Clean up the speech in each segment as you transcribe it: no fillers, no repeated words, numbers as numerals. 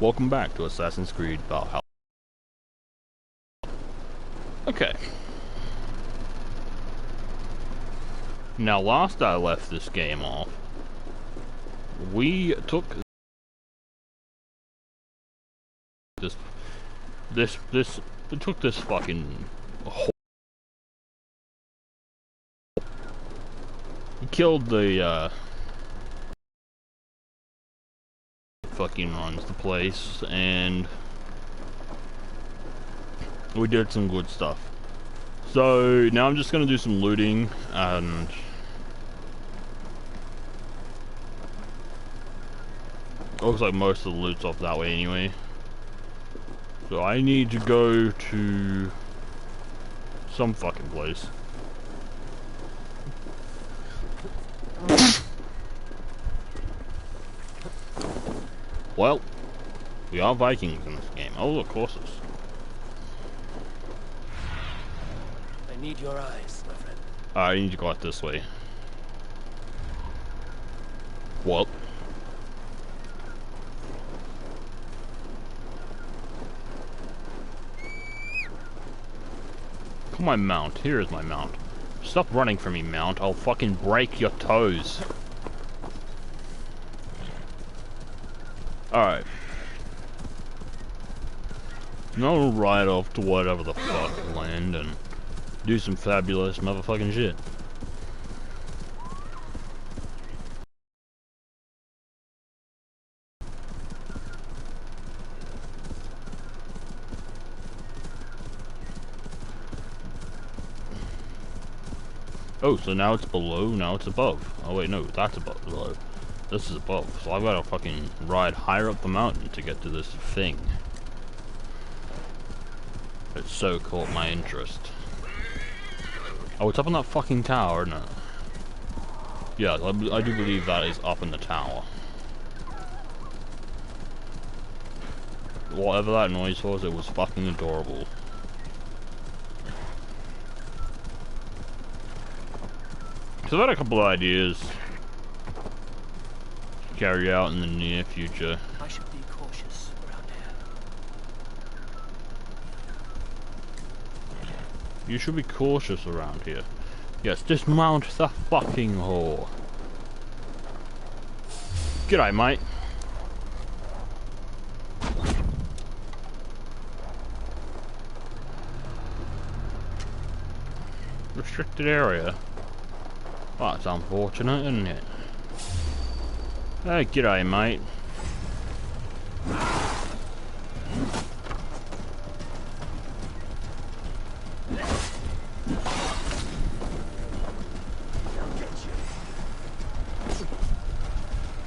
Welcome back to Assassin's Creed Valhalla. Okay. Now, last I left this game off, we took this fucking hole. We killed the, fucking runs the place, and we did some good stuff. So, now I'm just gonna do some looting, and looks like most of the loot's off that way anyway. So I need to go to some fucking place. Well, we are Vikings in this game. Oh, of course. I need your eyes, my friend. I need to go out this way. What? Come on, mount. Here is my mount. Stop running from me, mount. I'll fucking break your toes. Alright. Now we'll ride off to whatever the fuck land and do some fabulous motherfucking shit. Oh, so now it's below, now it's above. Oh wait, no, that's above, below. This is above, so I've got to fucking ride higher up the mountain to get to this thing. It's so caught my interest. Oh, it's up in that fucking tower, isn't it? Yeah, I do believe that is up in the tower. Whatever that noise was, it was fucking adorable. So I've had a couple of ideas to carry out in the near future. I should be cautious around here. You should be cautious around here. Yes, dismount the fucking whore. G'day, mate. Restricted area. Well, that's unfortunate, isn't it? Hey, g'day, mate.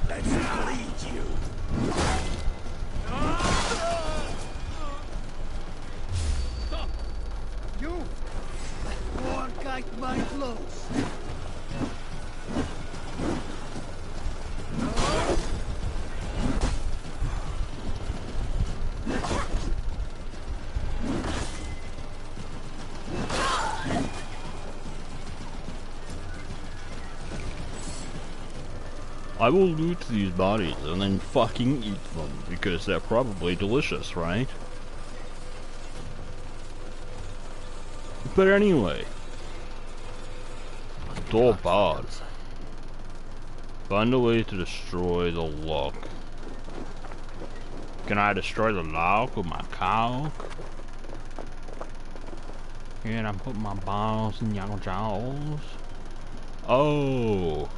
Let's bleed you. Stop! You! Or guide my blows. I will loot these bodies and then fucking eat them, because they're probably delicious, right? But anyway. Door barred. Find a way to destroy the lock. Can I destroy the lock with my cock? Can I put my balls in your jaws? Oh.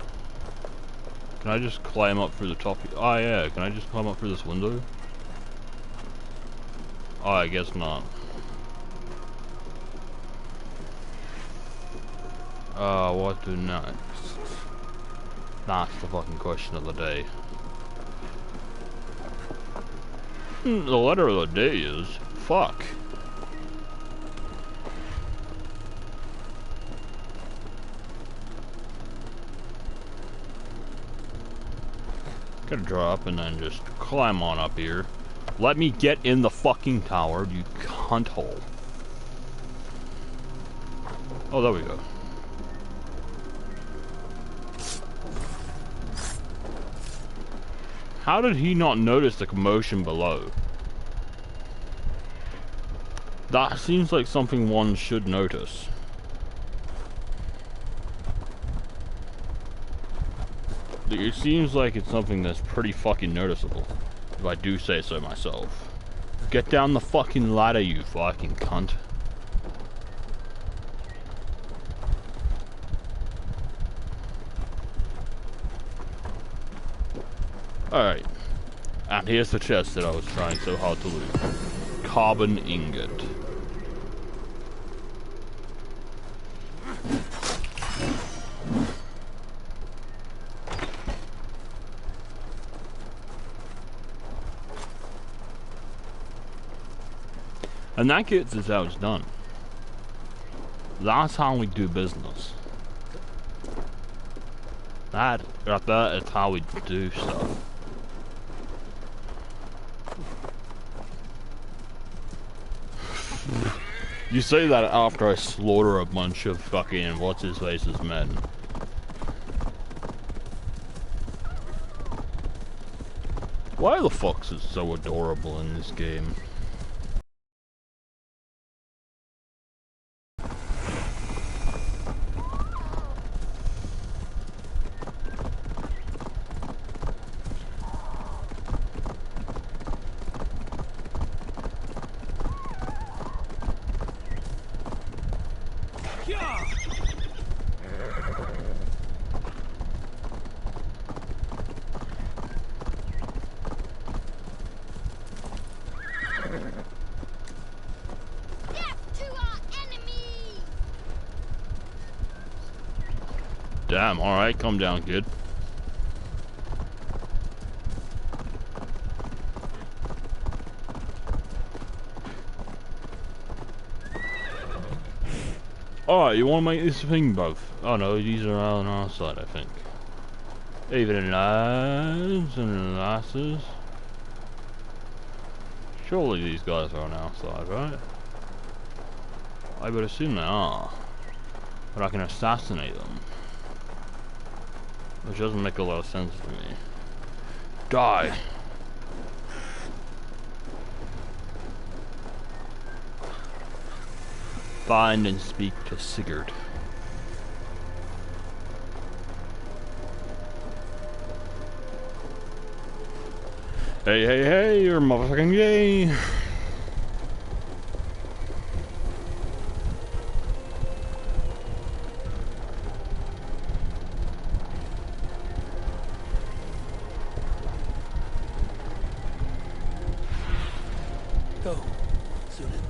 Can I just climb up through the top? Oh yeah, can I just climb up through this window? Oh, I guess not. What do next? That's the fucking question of the day. The letter of the day is, fuck. Gotta drop and then just climb on up here. Let me get in the fucking tower, you cunt hole. Oh, there we go. How did he not notice the commotion below? That seems like something one should notice. It seems like it's something that's pretty fucking noticeable, if I do say so myself. Get down the fucking ladder, you fucking cunt. Alright. And here's the chest that I was trying so hard to loot. Carbon ingot. And that gets us how it's done. That's how we do business. That right there is how we do stuff. You say that after I slaughter a bunch of fucking what's-his-face's men. Why are the foxes so adorable in this game? Damn, alright, calm down, kid. Alright, you wanna make this thing both? Oh no, these are all on our side, I think. Even lads and lasses. Surely these guys are on our side, right? I would assume they are. But I can assassinate them. Which doesn't make a lot of sense to me. Die! Find and speak to Sigurd. Hey, hey, hey, you're motherfucking gay! Go, Sunan.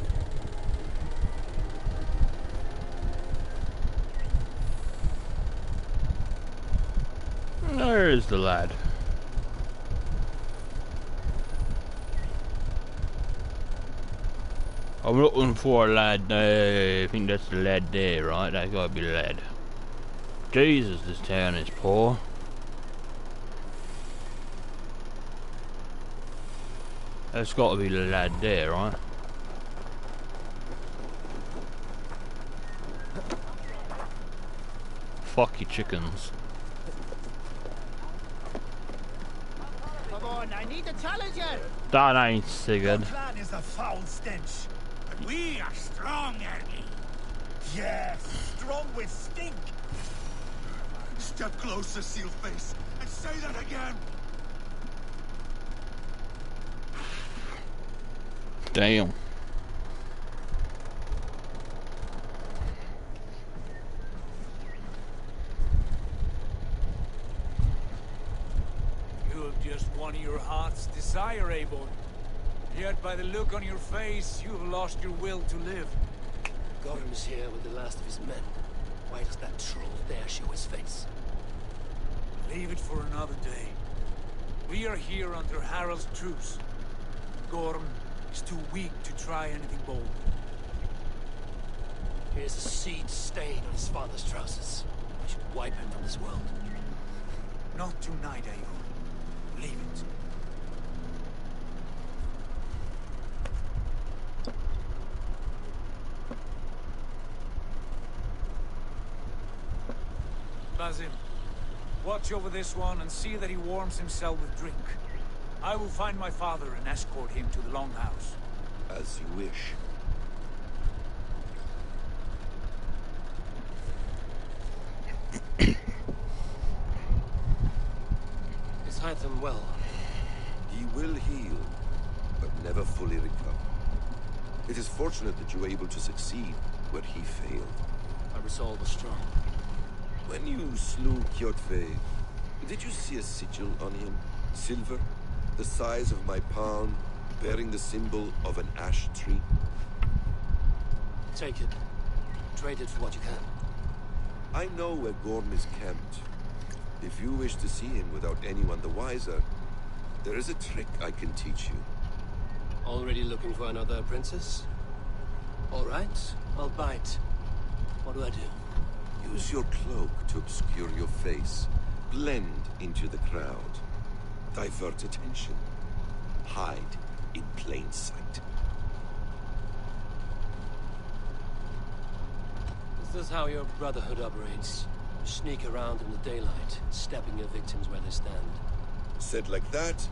There's the lad. I'm looking for a lad there. I think that's the lad there, right? That's gotta be the lad. Jesus, this town is poor. That's gotta be the lad there, right? Fuck your chickens. Come on, I need a challenger. That ain't Sigurd. The plan is a foul stench. But we are strong, Ernie. Yes, strong with stink. Step closer, Sealface, and say that again. Damn. You have just won your heart's desire, Avon. Yet by the look on your face, you have lost your will to live. Gorm is here with the last of his men. Why does that troll dare show his face? Leave it for another day. We are here under Harald's truce. Gorm is too weak to try anything bold. Here's a seed stain on his father's trousers. I should wipe him from this world. Not tonight, Avon. Leave it. Basim, watch over this one and see that he warms himself with drink. I will find my father and escort him to the Longhouse. As you wish. Is Hytham well? He will heal, but never fully recover. It is fortunate that you were able to succeed where he failed. Our resolve was strong. When you slew Kjotve, did you see a sigil on him? Silver, the size of my palm, bearing the symbol of an ash tree? Take it. Trade it for what you can. I know where Gorm is camped. If you wish to see him without anyone the wiser, there is a trick I can teach you. Already looking for another princess? All right, I'll bite. What do I do? Use your cloak to obscure your face. Blend into the crowd. Divert attention. Hide in plain sight. Is this how your Brotherhood operates? You sneak around in the daylight, stabbing your victims where they stand. Said like that,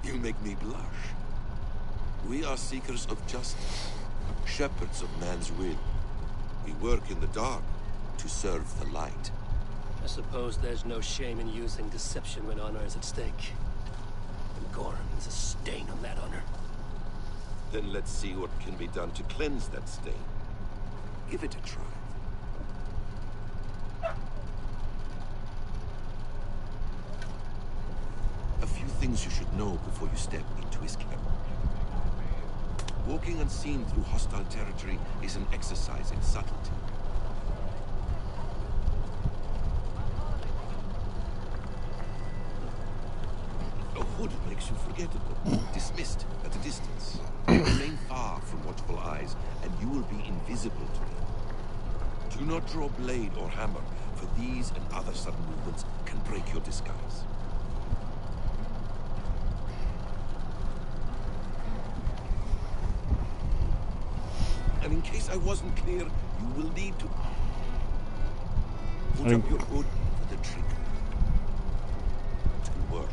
you make me blush. We are seekers of justice, shepherds of man's will. We work in the dark to serve the light. I suppose there's no shame in using deception when honor is at stake. And Gorm is a stain on that honor. Then let's see what can be done to cleanse that stain. Give it a try. A few things you should know before you step into his camp. Walking unseen through hostile territory is an exercise in subtlety. A hood makes you forgettable, dismissed at a distance. Remain far from watchful eyes, and you will be invisible to them. Do not draw blade or hammer, for these and other sudden movements can break your disguise. And in case I wasn't clear, you will need to put up your hood for the trick to work.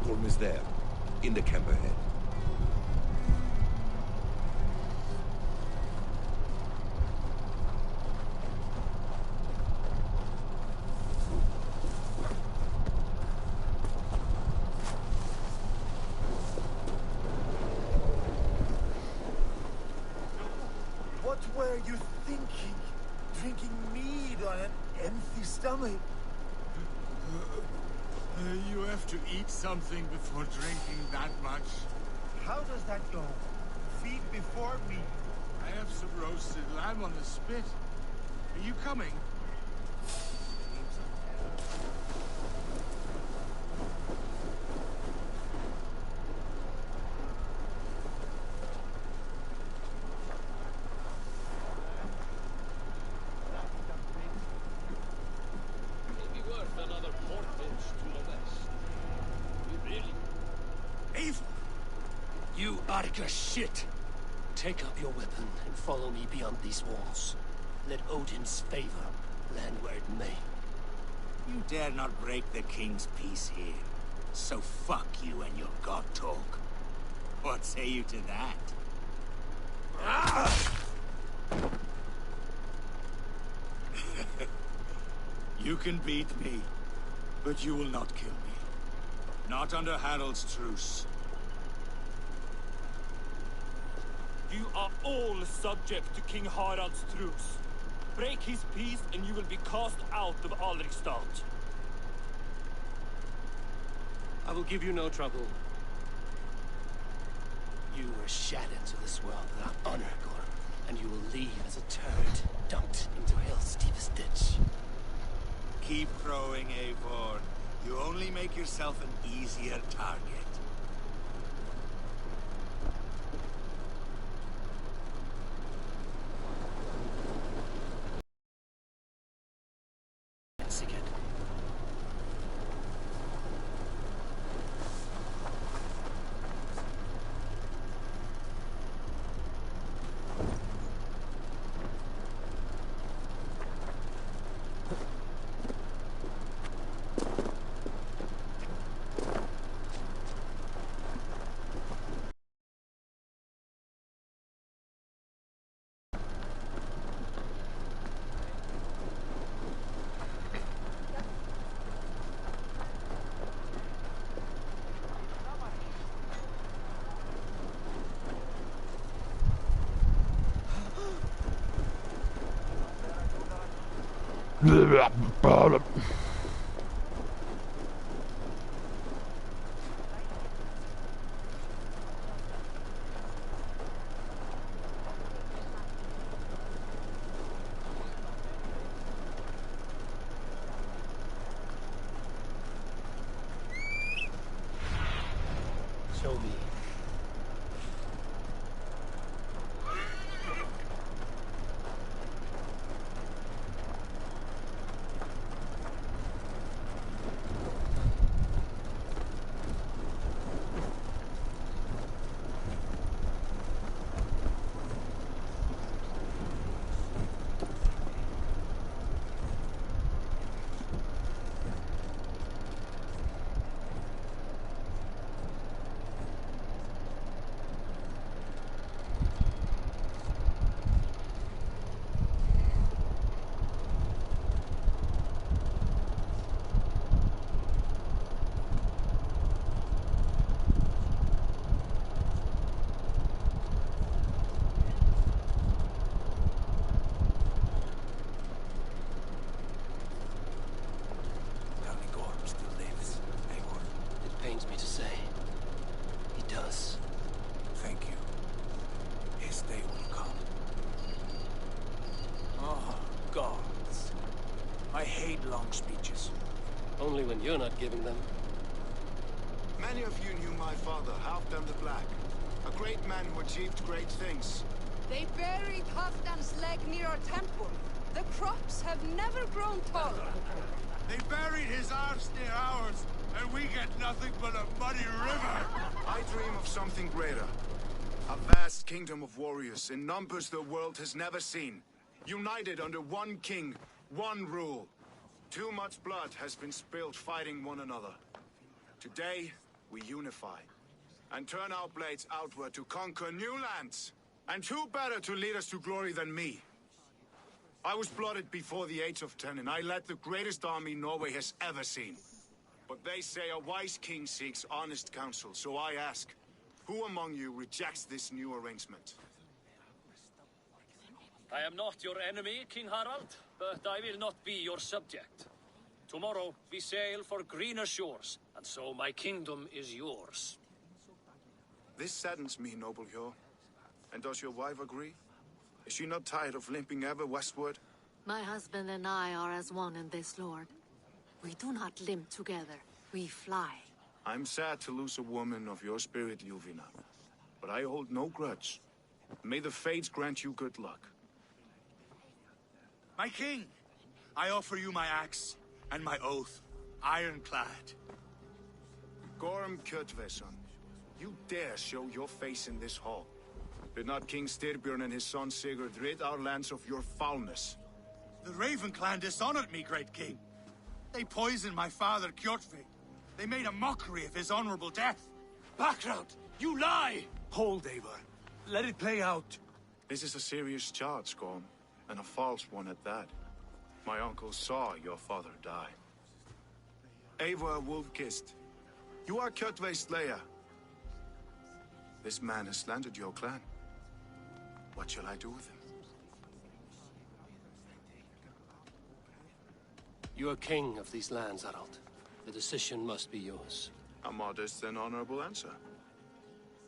Gorm is there, in the camp ahead. What were you thinking? Drinking mead on an empty stomach? You have to eat something before drinking that much. How does that go? Feed before meat. I have some roasted lamb on the spit. Are you coming? Maybe worth another portage to the west. You really? Eve! You Arga shit! Take up your weapon and follow me beyond these walls. Let Odin's favor land where it may. You dare not break the king's peace here. So fuck you and your god talk. What say you to that? You can beat me, but you will not kill me. Not under Harald's truce. You are all subject to King Harald's truce. Break his peace and you will be cast out of Alrikstad. I will give you no trouble. You were shat into this world without honor, Gorm, and you will leave as a turd dumped into hell's deepest ditch. Keep crowing, Eivor. You only make yourself an easier target. Sigurd. Show me. Tell me Gorm still lives, Eivor. It pains me to say. He does. Thank you. His day will come. Oh, gods. I hate long speeches. Only when you're not giving them. Many of you knew my father, Halfdan the Black. A great man who achieved great things. They buried Halfdan's leg near our temple. The crops have never grown taller. They buried his arse near ours, and we get nothing but a muddy river. I dream of something greater. A vast kingdom of warriors in numbers the world has never seen. United under one king, one rule. Too much blood has been spilled fighting one another. Today, we unify. And turn our blades outward to conquer new lands. And who better to lead us to glory than me? I was blooded before the age of 10, and I led the greatest army Norway has ever seen. But they say a wise king seeks honest counsel, so I ask, who among you rejects this new arrangement? I am not your enemy, King Harald, but I will not be your subject. Tomorrow we sail for greener shores, and so my kingdom is yours. This saddens me, noble Hjor. And does your wife agree? Is she not tired of limping ever westward? My husband and I are as one in this, Lord. We do not limp together. We fly. I'm sad to lose a woman of your spirit, Ljuvina. But I hold no grudge. May the fates grant you good luck. My king, I offer you my axe and my oath, ironclad. Gorm Kjotveson, you dare show your face in this hall. Did not King Styrbjörn and his son Sigurd rid our lands of your foulness? The Raven clan dishonored me, great king. They poisoned my father, Kjotve. They made a mockery of his honorable death. Background! You lie! Hold, Eivor. Let it play out. This is a serious charge, Gorm, and a false one at that. My uncle saw your father die. Eivor Wolf-Kissed, you are Kjotve's slayer. This man has slandered your clan. What shall I do with him? You are king of these lands, Harald. The decision must be yours. A modest and honorable answer.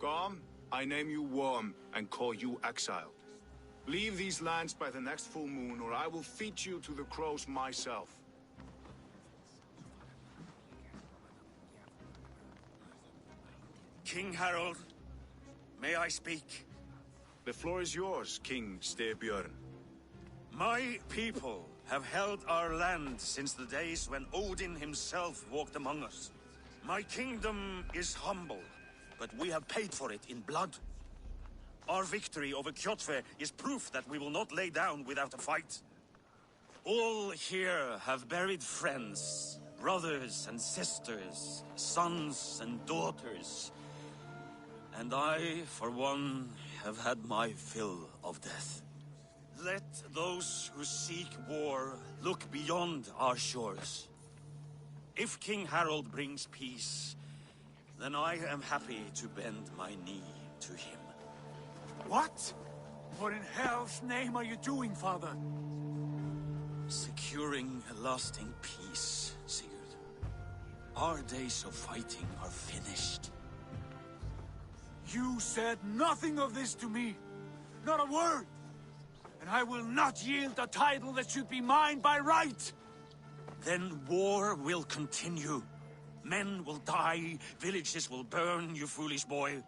Gorm, I name you Worm and call you exiled. Leave these lands by the next full moon, or I will feed you to the crows myself. King Harold, may I speak? The floor is yours, King Styrbjörn. My people have held our land since the days when Odin himself walked among us. My kingdom is humble, but we have paid for it in blood. Our victory over Kjotve is proof that we will not lay down without a fight. All here have buried friends, brothers and sisters, sons and daughters. And I, for one, have had my fill of death. Let those who seek war look beyond our shores. If King Harold brings peace, then I am happy to bend my knee to him. What? What in hell's name are you doing, father? Secure securing a lasting peace, Sigurd. Our days of fighting are finished. You said nothing of this to me. Not a word. And I will not yield a title that should be mine by right. Then war will continue. Men will die, villages will burn, you foolish boy.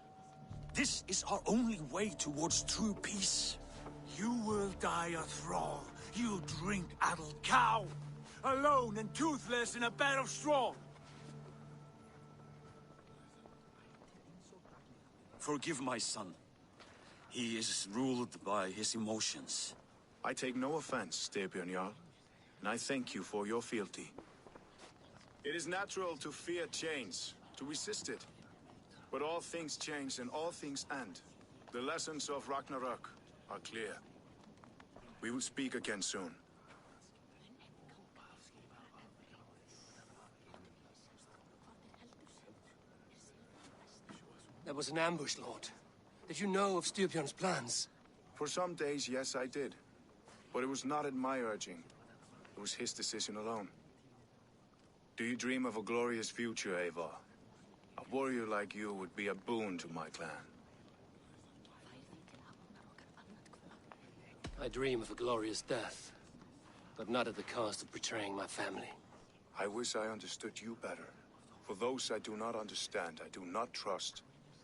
This is our only way towards true peace. You will die a thrall. You drink-addled cow. Alone and toothless in a bed of straw. Forgive my son. He is ruled by his emotions. I take no offense, Styrbjörn Jarl, and I thank you for your fealty. It is natural to fear change, to resist it. But all things change and all things end. The lessons of Ragnarok are clear. We will speak again soon. That was an ambush, Lord. Did you know of Styrbjörn's plans? For some days, yes, I did. But it was not at my urging. It was his decision alone. Do you dream of a glorious future, Eivor? A warrior like you would be a boon to my clan. I dream of a glorious death, but not at the cost of betraying my family. I wish I understood you better. For those I do not understand, I do not trust,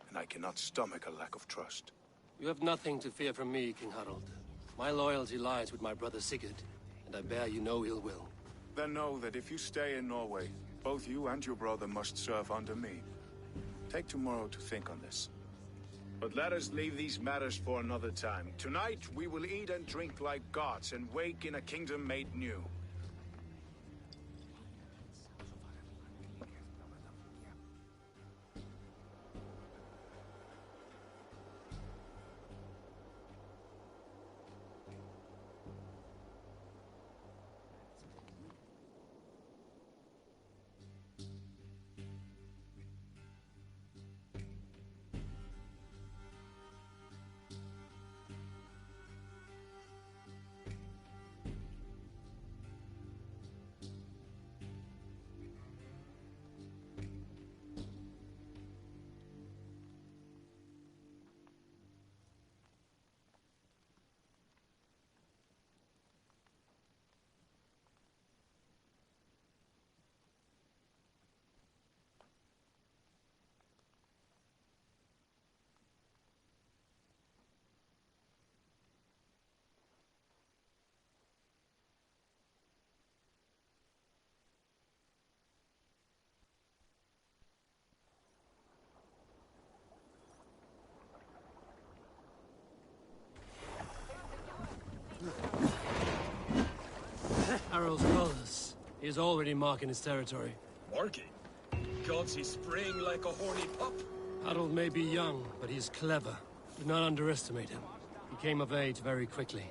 and I cannot stomach a lack of trust. You have nothing to fear from me, King Harald. My loyalty lies with my brother Sigurd, and I bear you no ill will. Then know that if you stay in Norway, both you and your brother must serve under me. Take tomorrow to think on this. But let us leave these matters for another time. Tonight, we will eat and drink like gods and wake in a kingdom made new. Harald's colors. He is already marking his territory. Marking? Gods, he's spraying like a horny pup. Harald may be young, but he's clever. Do not underestimate him. He came of age very quickly.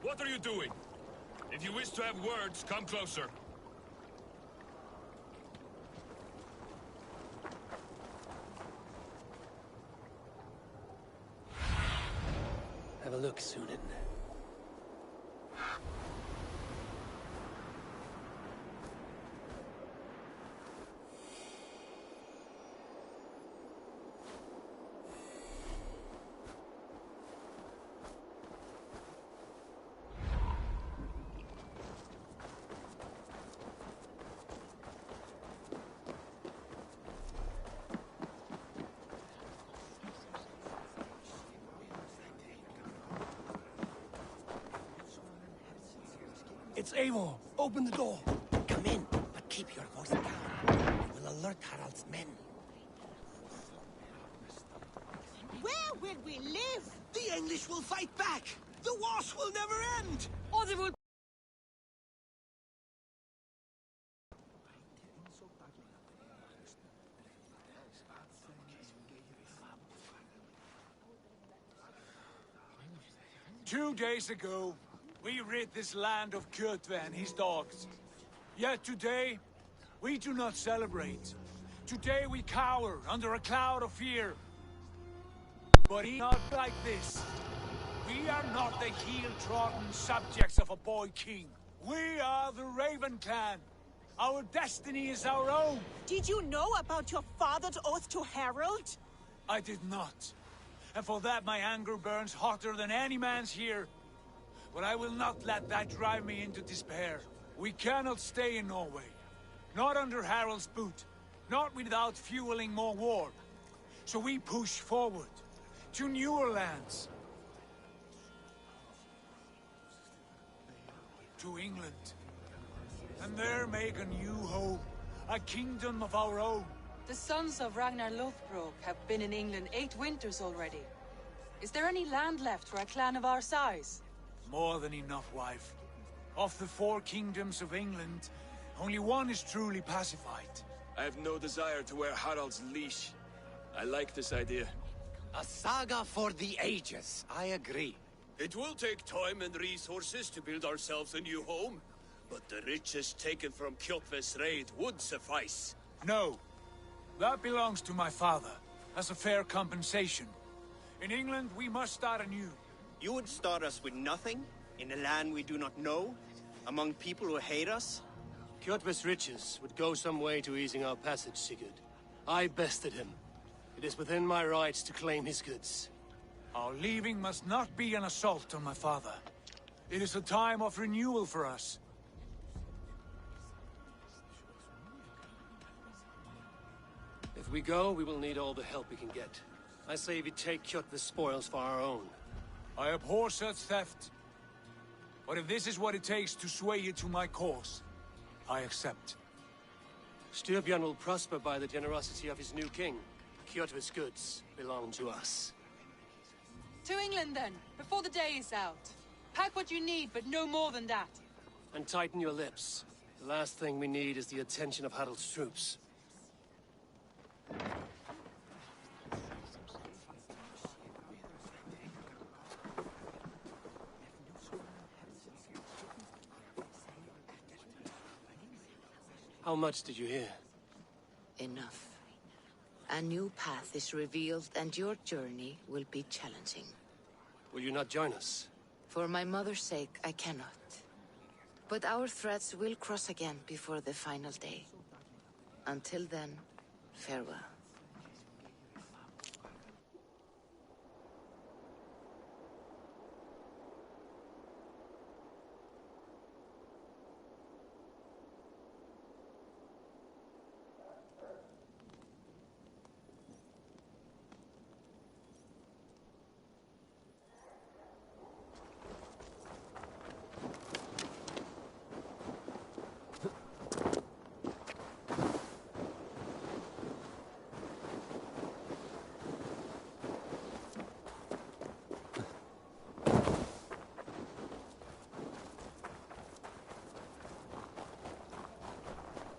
What are you doing? If you wish to have words, come closer. Have a look, Sunan. It's Eivor. Open the door. Come in, but keep your voice down. It will alert Harald's men. Where will we live? The English will fight back! The wars will never end! Or they will... Two days ago, we rid this land of Kjotve and his dogs. Yet today, we do not celebrate. Today we cower under a cloud of fear. But not like this. We are not the heel-trodden subjects of a boy king. We are the Raven clan. Our destiny is our own. Did you know about your father's oath to Harald? I did not. And for that my anger burns hotter than any man's here. But I will not let that drive me into despair. We cannot stay in Norway. Not under Harald's boot. Not without fueling more war. So we push forward. To newer lands. To England. And there make a new home. A kingdom of our own. The sons of Ragnar Lothbrok have been in England 8 winters already. Is there any land left for a clan of our size? More than enough, wife. Of the 4 kingdoms of England, only one is truly pacified. I have no desire to wear Harald's leash. I like this idea. A saga for the ages, I agree. It will take time and resources to build ourselves a new home, but the riches taken from Kjotve's raid would suffice. No. That belongs to my father, as a fair compensation. In England, we must start anew. You would start us with nothing? In a land we do not know? Among people who hate us? Kjotve's riches would go some way to easing our passage, Sigurd. I bested him. It is within my rights to claim his goods. Our leaving must not be an assault on my father. It is a time of renewal for us. If we go, we will need all the help we can get. I say we take Kjotve's spoils for our own. I abhor such theft. But if this is what it takes to sway you to my cause, I accept. Styrbjörn will prosper by the generosity of his new king. Kjotve's goods belong to us. To England then, before the day is out. Pack what you need, but no more than that. And tighten your lips. The last thing we need is the attention of Harald's troops. How much did you hear? Enough. A new path is revealed, and your journey will be challenging. Will you not join us? For my mother's sake, I cannot. But our threads will cross again before the final day. Until then, farewell.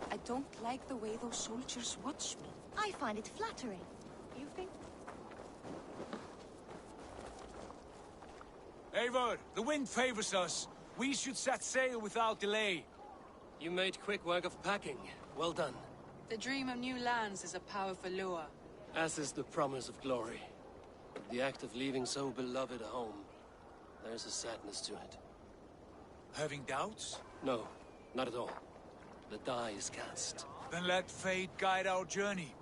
I don't like the way those soldiers watch me. I find it flattering. You think? Eivor, the wind favors us. We should set sail without delay. You made quick work of packing. Well done. The dream of new lands is a powerful lure. As is the promise of glory. But the act of leaving so beloved a home, there's a sadness to it. Having doubts? No, not at all. The die is cast. Then let fate guide our journey.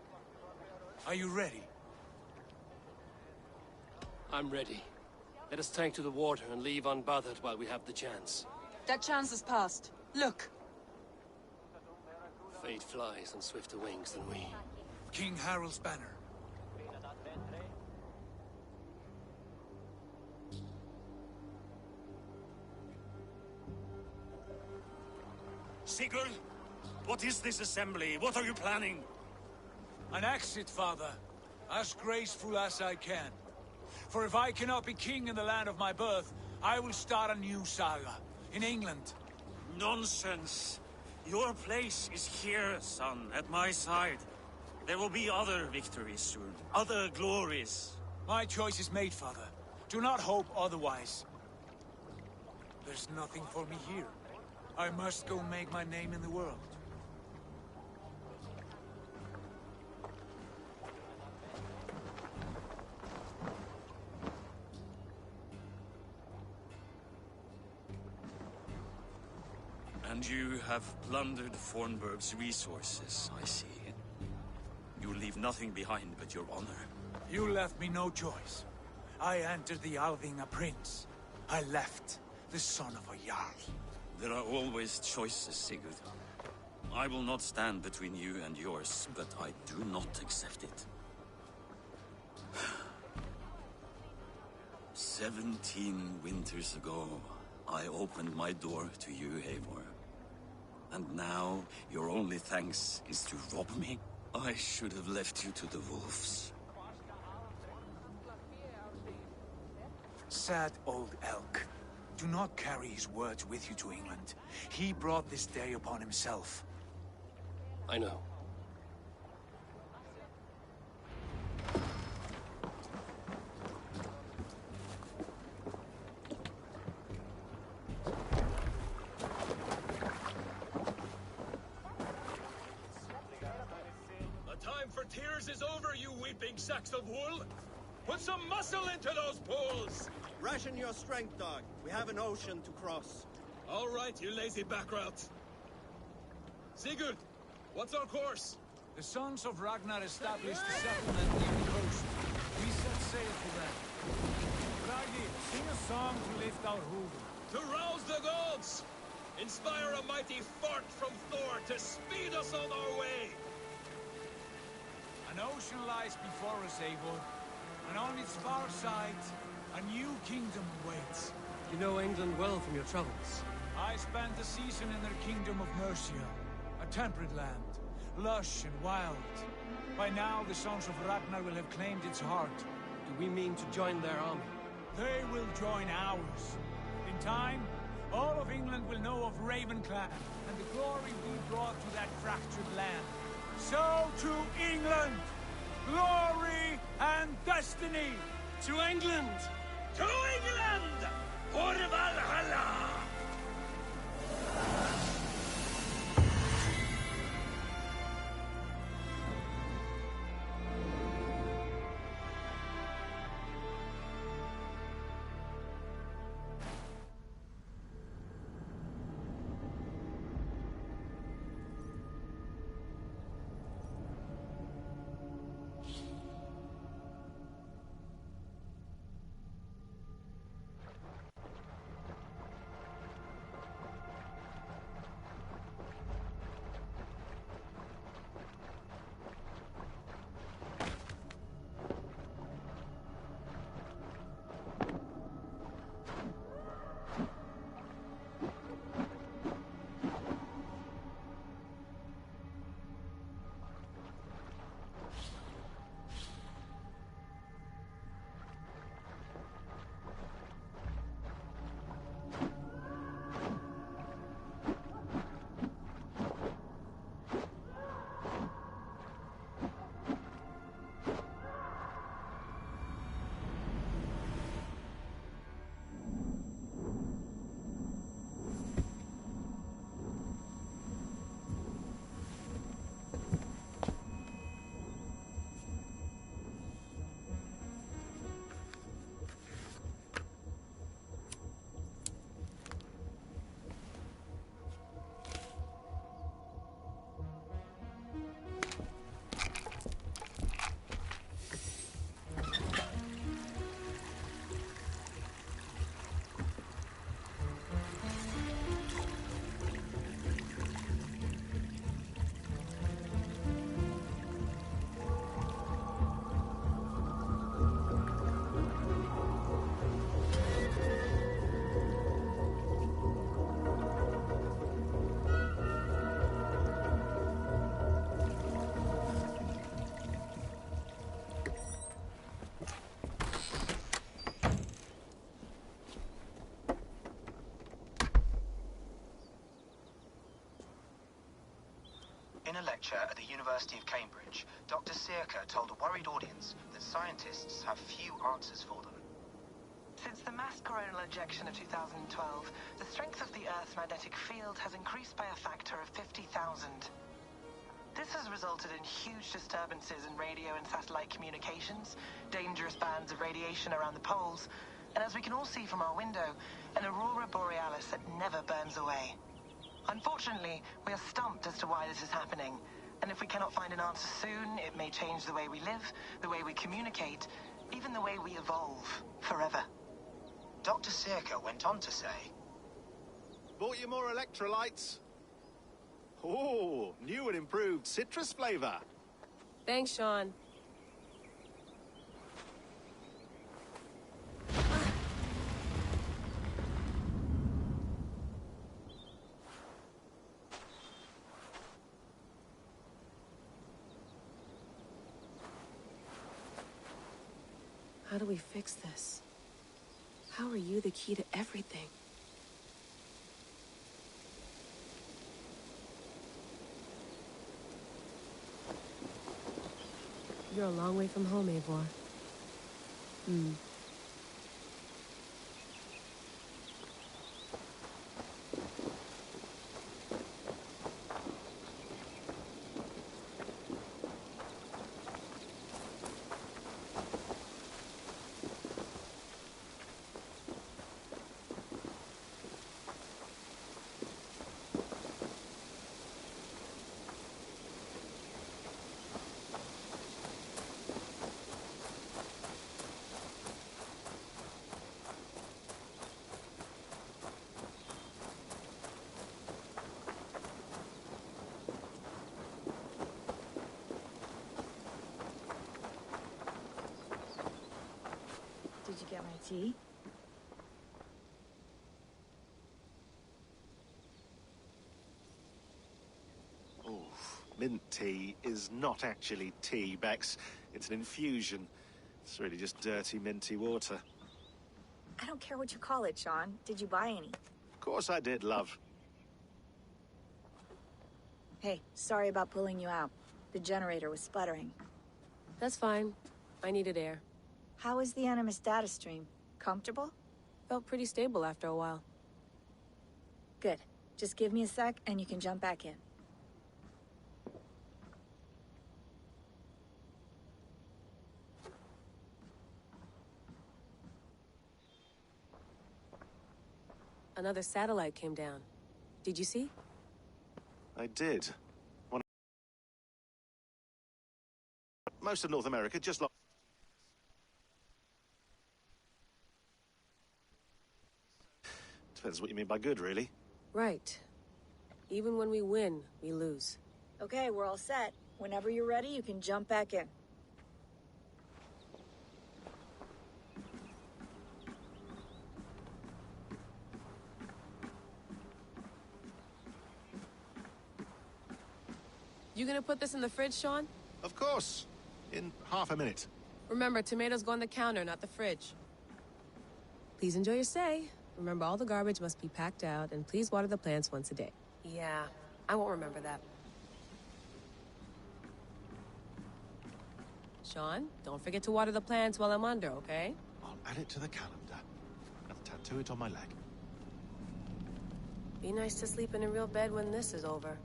Are you ready? I'm ready. Let us tank to the water and leave unbothered while we have the chance. That chance is past. Look! Fate flies on swifter wings than we. King Harald's banner. Sigurd, what is this assembly? What are you planning? An exit, father. As graceful as I can. For if I cannot be king in the land of my birth, I will start a new saga. In England. Nonsense. Your place is here, son, at my side. There will be other victories soon. Other glories. My choice is made, father. Do not hope otherwise. There's nothing for me here. I must go make my name in the world. And you have plundered Fornburg's resources, I see. You leave nothing behind but your honor. You left me no choice. I entered the Alving a prince. I left the son of a Jarl. There are always choices, Sigurd. I will not stand between you and yours, but I do not accept it. 17 winters ago, I opened my door to you, Eivor. And now, your only thanks is to rob me? I should have left you to the wolves. Sad old elk. Do not carry his words with you to England. He brought this day upon himself. I know. The time for tears is over, you weeping sacks of wool! Put some muscle into those pulls! Ration your strength, dog. We have an ocean to cross. All right, you lazy backrout. Sigurd, what's our course? The sons of Ragnar established a settlement near the coast. We set sail for them. Ragnar, sing a song to lift our hoof. To rouse the gods! Inspire a mighty fart from Thor to speed us on our way! An ocean lies before us, Eivor. And on its far side, a new kingdom awaits. You know England well from your travels. I spent a season in their kingdom of Mercia. A temperate land, lush and wild. By now, the sons of Ragnar will have claimed its heart. Do we mean to join their army? They will join ours. In time, all of England will know of Ravenclan and the glory we brought to that fractured land. So to England! Glory and destiny! To England! To England! For Valhalla! lecture at the University of Cambridge, Dr. Sirka told a worried audience that scientists have few answers for them. Since the mass coronal ejection of 2012, the strength of the Earth's magnetic field has increased by a factor of 50,000. This has resulted in huge disturbances in radio and satellite communications, dangerous bands of radiation around the poles, and as we can all see from our window, an aurora borealis that never burns away. Unfortunately, we are stumped as to why this is happening, and if we cannot find an answer soon, it may change the way we live, the way we communicate, even the way we evolve forever. Dr. Sirka went on to say, Bought you more electrolytes? Oh, new and improved citrus flavor. Thanks, Sean. How do we fix this? How are you the key to everything? You're a long way from home, Eivor. Did you get my tea? Oh, mint tea is not actually tea, Bex. It's an infusion. It's really just dirty, minty water. I don't care what you call it, Sean. Did you buy any? Of course I did, love. Hey, sorry about pulling you out. The generator was sputtering. That's fine. I needed air. How was the Animus data stream? Comfortable? Felt pretty stable after a while. Good. Just give me a sec and you can jump back in. Another satellite came down. Did you see? I did. Most of North America just lost. Depends what you mean by good, really. Right. Even when we win, we lose. Okay, we're all set. Whenever you're ready, you can jump back in. You gonna put this in the fridge, Sean? Of course. In half a minute. Remember, tomatoes go on the counter, not the fridge. Please enjoy your stay. Remember, all the garbage must be packed out, and please water the plants once a day. Yeah, I won't remember that. Sean, don't forget to water the plants while I'm under, okay? I'll add it to the calendar and tattoo it on my leg. Be nice to sleep in a real bed when this is over.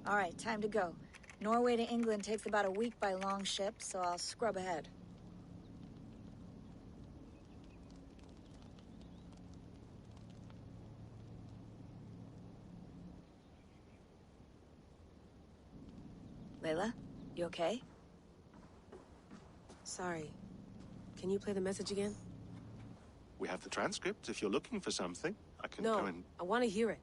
All right, time to go. Norway to England takes about a week by long ship, so I'll scrub ahead. Layla, you okay? Sorry. Can you play the message again? We have the transcript. If you're looking for something, I can No, go and... I want to hear it.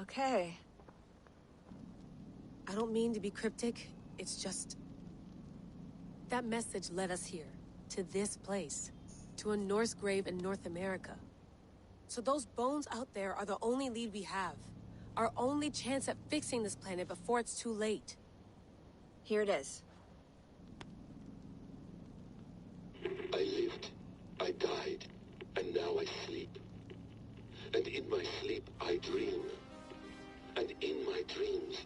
Okay. I don't mean to be cryptic. It's just... that message led us here. To this place. To a Norse grave in North America. So those bones out there are the only lead we have. Our only chance at fixing this planet before it's too late. Here it is. I lived, I died, and now I sleep. And in my sleep I dream. And in my dreams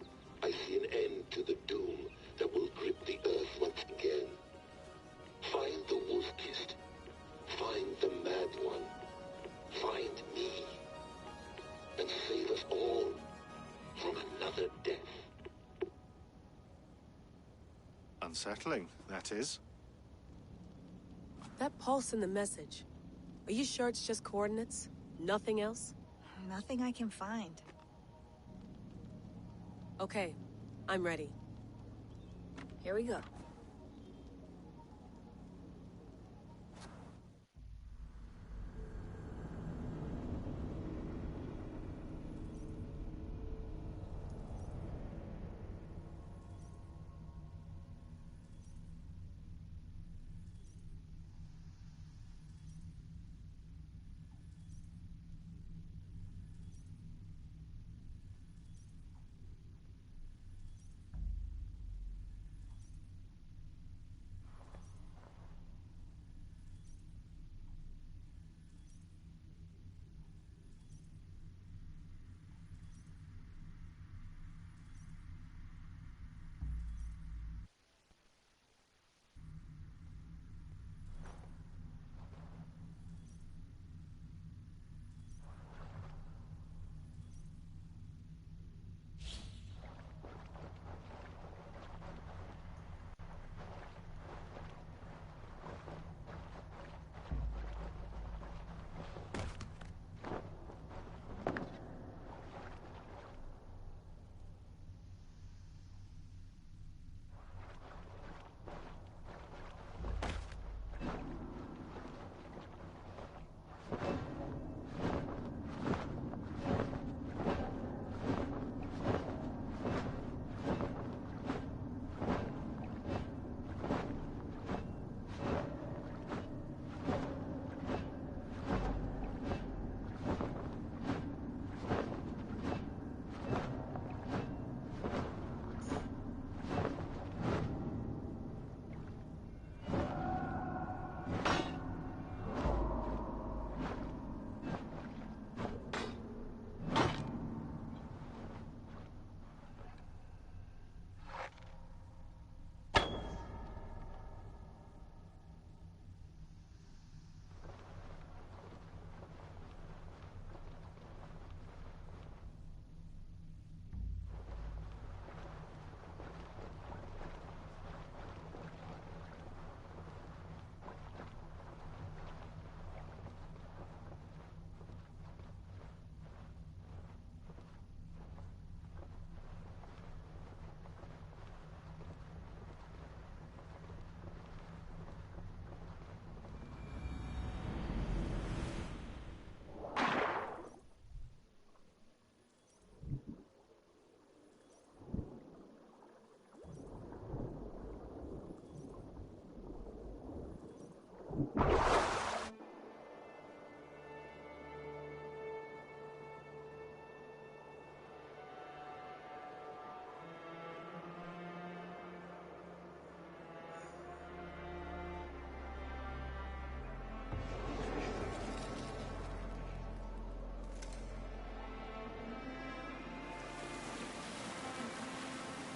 I see an end to the doom that will grip the earth once again. Find the wolf-kissed. Find the mad one. Find me. And save us all from another death. Unsettling, that is. That pulse in the message. Are you sure it's just coordinates? Nothing else? Nothing I can find. Okay, I'm ready. Here we go.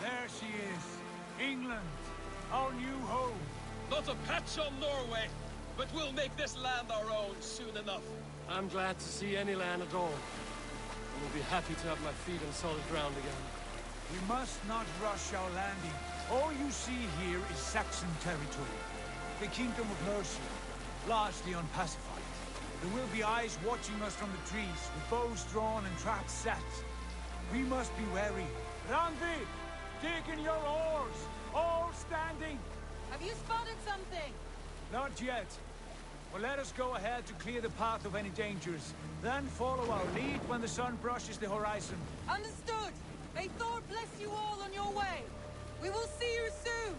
There she is. England, our new home. Not a patch on Norway, but we'll make this land our own soon enough. I'm glad to see any land at all. I will be happy to have my feet on solid ground again. We must not rush our landing. All you see here is Saxon territory. The Kingdom of Mercia, largely unpacified. There will be eyes watching us from the trees, with bows drawn and traps set. We must be wary. Randi, dig in your oars! All standing! Have you spotted something? Not yet. Well, let us go ahead to clear the path of any dangers. Then follow our lead when the sun brushes the horizon. Understood! May Thor bless you all on your way! We will see you soon!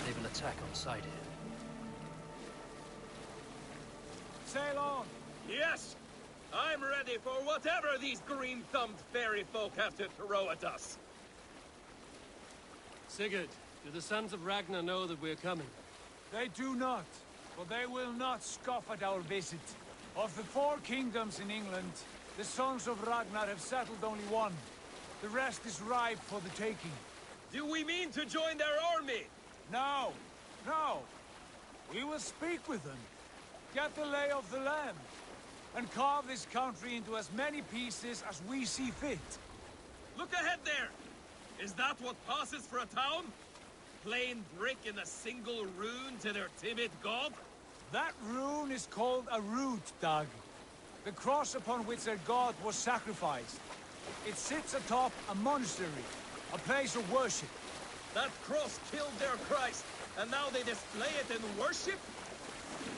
They will attack on sight here. sail on. Yes! I'm ready for whatever these green-thumbed fairy folk have to throw at us. Sigurd, do the sons of Ragnar know that we're coming? They do not, but they will not scoff at our visit. Of the 4 kingdoms in England, the sons of Ragnar have settled only one. The rest is ripe for the taking. Do we mean to join their army? No, no. We will speak with them, get the lay of the land, and carve this country into as many pieces as we see fit. Look ahead there! Is that what passes for a town? Plain brick in a single rune to their timid god? That rune is called a root, Dag. The cross upon which their god was sacrificed. It sits atop a monastery, a place of worship. That cross killed their Christ, and now they display it in worship?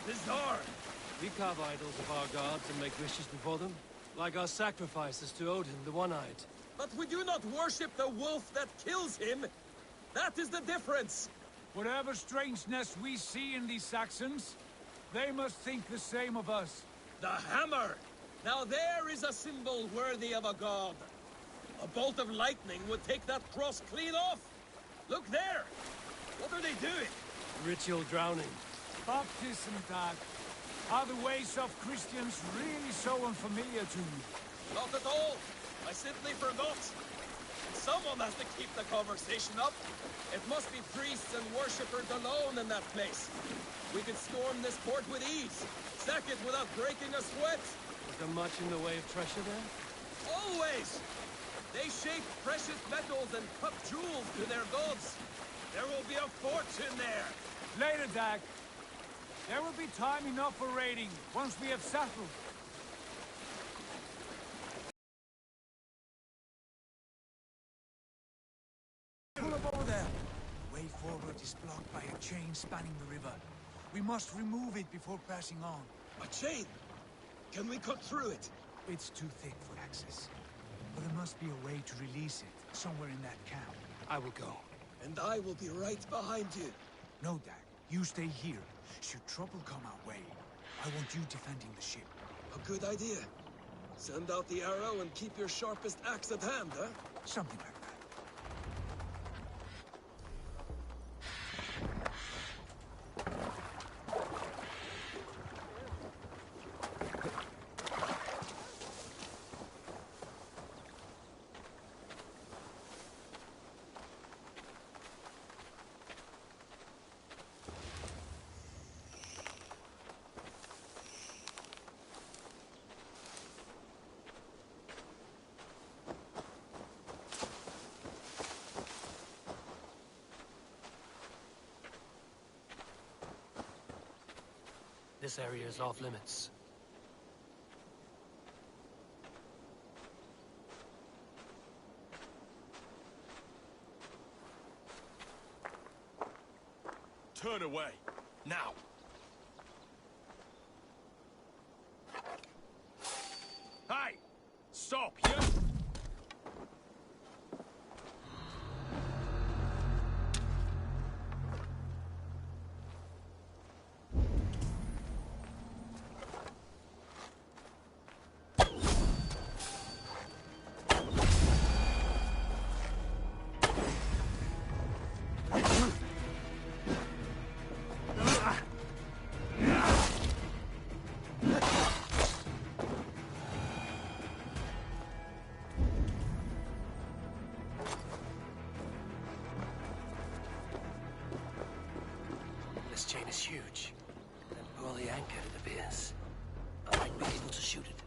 Bizarre. We carve idols of our gods and make wishes before them, like our sacrifices to Odin, the One-Eyed. But we do not worship the wolf that kills him. That is the difference. Whatever strangeness we see in these Saxons, they must think the same of us. The hammer! Now there is a symbol worthy of a god. A bolt of lightning would take that cross clean off. Look there! What are they doing? Ritual drowning. Baptism, Dag. Are the ways of Christians really so unfamiliar to you? Not at all. I simply forgot. Someone has to keep the conversation up. It must be priests and worshippers alone in that place. We could storm this port with ease. Sack it without breaking a sweat. Is there much in the way of treasure there? Always! They shape precious metals and cut jewels to their gods. There will be a fortune there. Later, Dag. There will be time enough for raiding, once we have settled. Pull up over there. The way forward is blocked by a chain spanning the river. We must remove it before passing on. A chain? Can we cut through it? It's too thick for access. But there must be a way to release it, somewhere in that camp. I will go. And I will be right behind you. No, Dag. You stay here. Should trouble come our way, I want you defending the ship. A good idea. Send out the arrow and keep your sharpest axe at hand, huh? Something like that. This area is off limits. Turn away. Now. Hey! Stop, you! This chain is huge, and poorly anchored, it appears. I might be able to shoot it.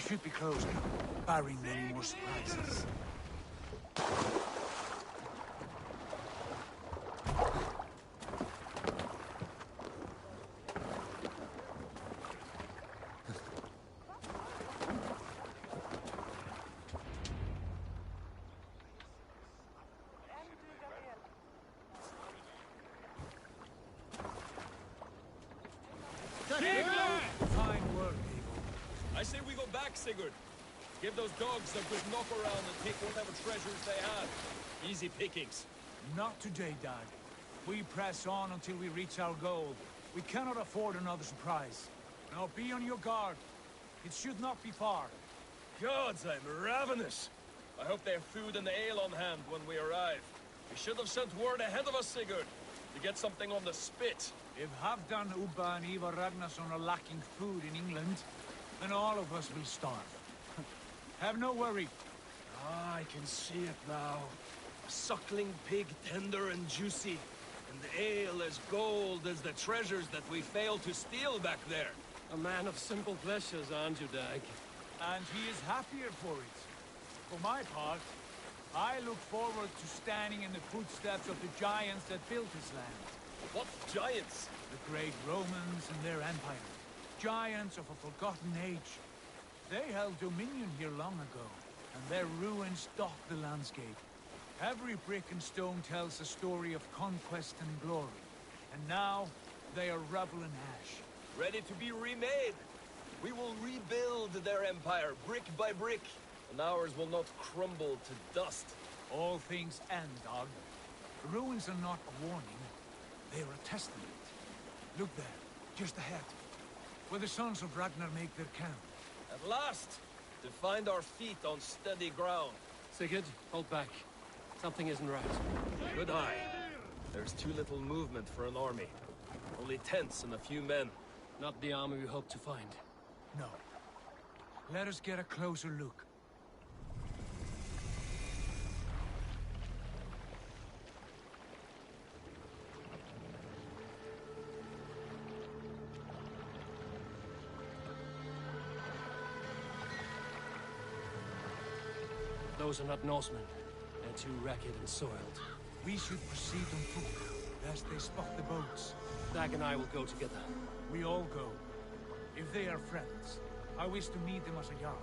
should be closed, barring any more surprises. Fine work, Abel. I say we go back, Sigurd. Give those dogs a good knock around and take whatever treasures they have. Easy pickings. Not today, Dad. We press on until we reach our goal. We cannot afford another surprise. Now be on your guard. It should not be far. Gods, I'm ravenous. I hope they have food and ale on hand when we arrive. We should have sent word ahead of us, Sigurd, to get something on the spit. If Halfdan, Ubba, and Ivar Ragnarsson are lacking food in England, then all of us will starve. Have no worry. Ah, I can see it now. A suckling pig, tender and juicy. And the ale as gold as the treasures that we failed to steal back there. A man of simple pleasures, aren't you, Dag? And he is happier for it. For my part, I look forward to standing in the footsteps of the giants that built this land. What giants? The great Romans and their empire. Giants of a forgotten age. They held dominion here long ago, and their ruins dot the landscape. Every brick and stone tells a story of conquest and glory. And now, they are rubble and ash. Ready to be remade. We will rebuild their empire, brick by brick, and ours will not crumble to dust. All things end, Dog. The ruins are not a warning. They are a testament. Look there, just ahead, where the sons of Ragnar make their camp. At last, to find our feet on steady ground. Sigurd, hold back. Something isn't right. Good eye. There's too little movement for an army. Only tents and a few men. Not the army we hope to find. No. Let us get a closer look. Those are not Norsemen. They're too ragged and soiled. We should proceed on foot, lest they spot the boats. Dag and I will go together. We all go. If they are friends, I wish to meet them as a Jarl.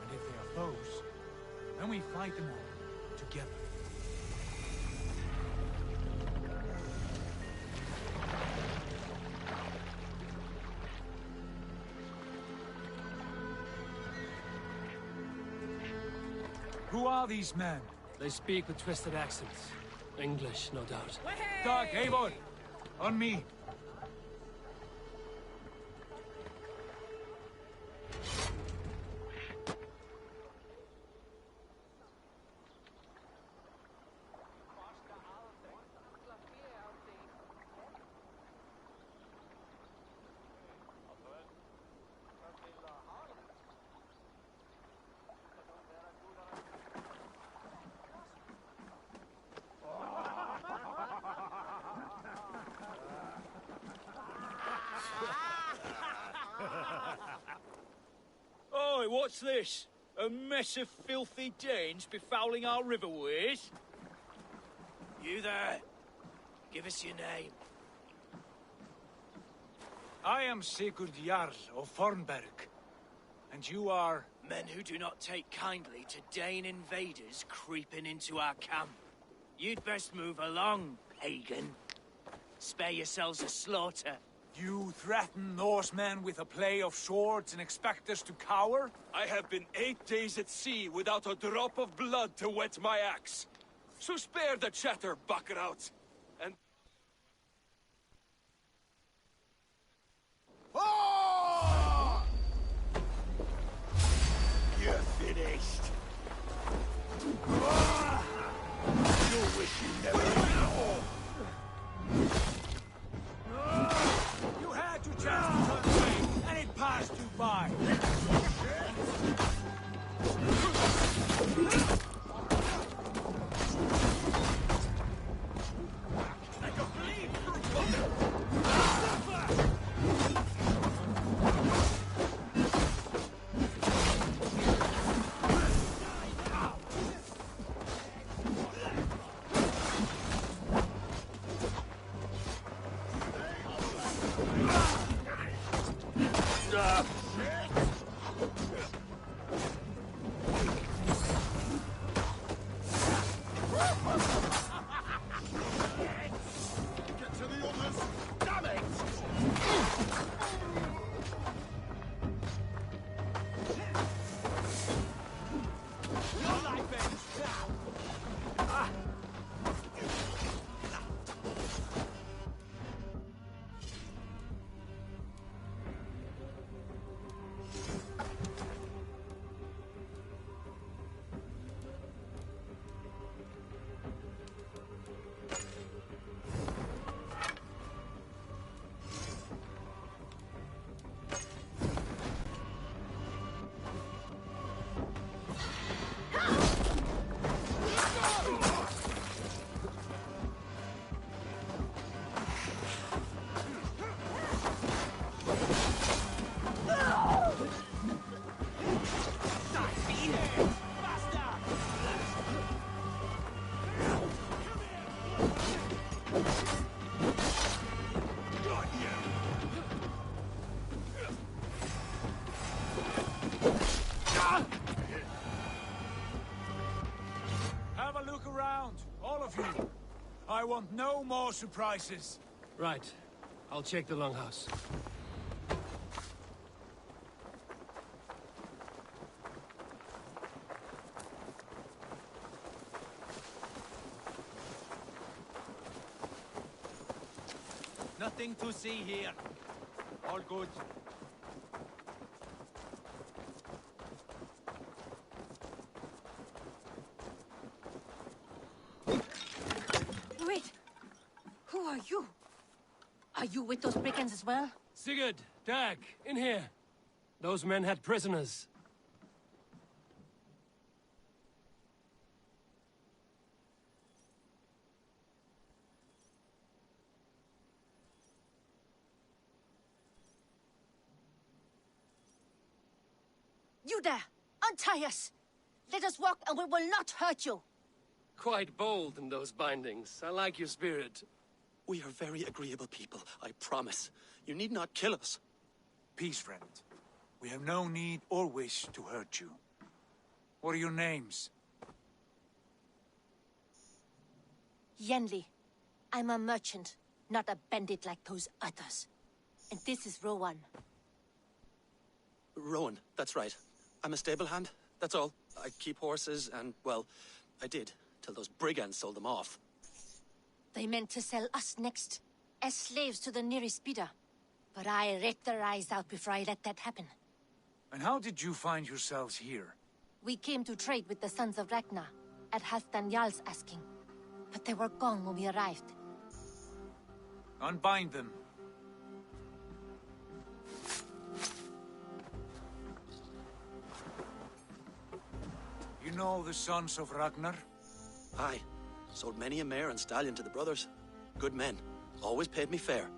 And if they are foes, then we fight them all, together. Who are these men? They speak with twisted accents. English, no doubt. Dag, Eivor! On me! Oi, what's this? A mess of filthy Danes befouling our riverways? You there. Give us your name. I am Sigurd Jarl of Fornberg. And you are... Men who do not take kindly to Dane invaders creeping into our camp. You'd best move along, pagan. Spare yourselves a slaughter. You threaten Norsemen with a play of swords and expect us to cower? I have been 8 days at sea without a drop of blood to wet my axe. So spare the chatter, buckerout. And... Oh! You're finished. You'll wish you never... You had your chance to turn away, and it passed you by. Get to the others! Damn it! Your life ends now! Ah! Have a look around, all of you. I want no more surprises. Right. I'll check the longhouse. Nothing to see here. All good. Wait! Who are you? Are you with those brigands as well? Sigurd, Dag, in here. Those men had prisoners. You there! Untie us! Let us walk and we will not hurt you! Quite bold in those bindings. I like your spirit. We are very agreeable people, I promise. You need not kill us. Peace, friend. We have no need or wish to hurt you. What are your names? Yenli. I'm a merchant, not a bandit like those others. And this is Rowan. Rowan, that's right. I'm a stable hand, that's all. I keep horses and, well, I did, till those brigands sold them off. They meant to sell us next, as slaves to the nearest bidder. But I raked their eyes out before I let that happen. And how did you find yourselves here? We came to trade with the Sons of Ragnar, at Halfdan Jarl's asking. But they were gone when we arrived. Unbind them. You know the Sons of Ragnar? Aye. Sold many a mare and stallion to the brothers. Good men. Always paid me fair.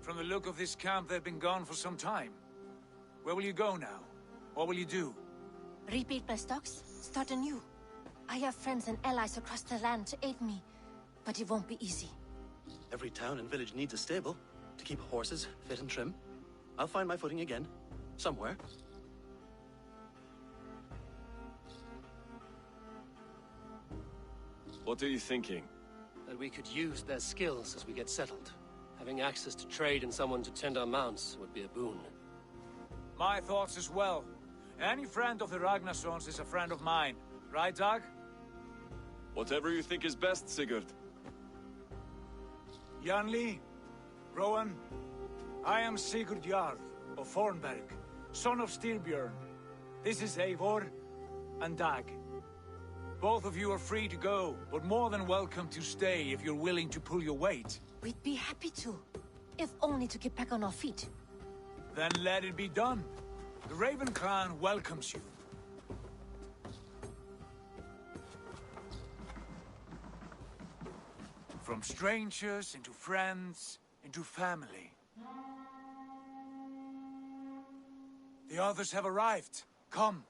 From the look of this camp, they've been gone for some time. Where will you go now? What will you do? Rebuild my stocks, start anew. I have friends and allies across the land to aid me, but it won't be easy. Every town and village needs a stable to keep horses fit and trim. I'll find my footing again. Somewhere. What are you thinking? That we could use their skills as we get settled. Having access to trade and someone to tend our mounts would be a boon. My thoughts as well. Any friend of the Ragnarsons is a friend of mine. Right, Dag? Whatever you think is best, Sigurd. Janli, Rowan, I am Sigurd Jarl of Fornberg, son of Styrbjörn. This is Eivor and Dag. Both of you are free to go, but more than welcome to stay if you're willing to pull your weight. We'd be happy to, if only to get back on our feet. Then let it be done. The Raven clan welcomes you. From strangers into friends, into family. The others have arrived. Come.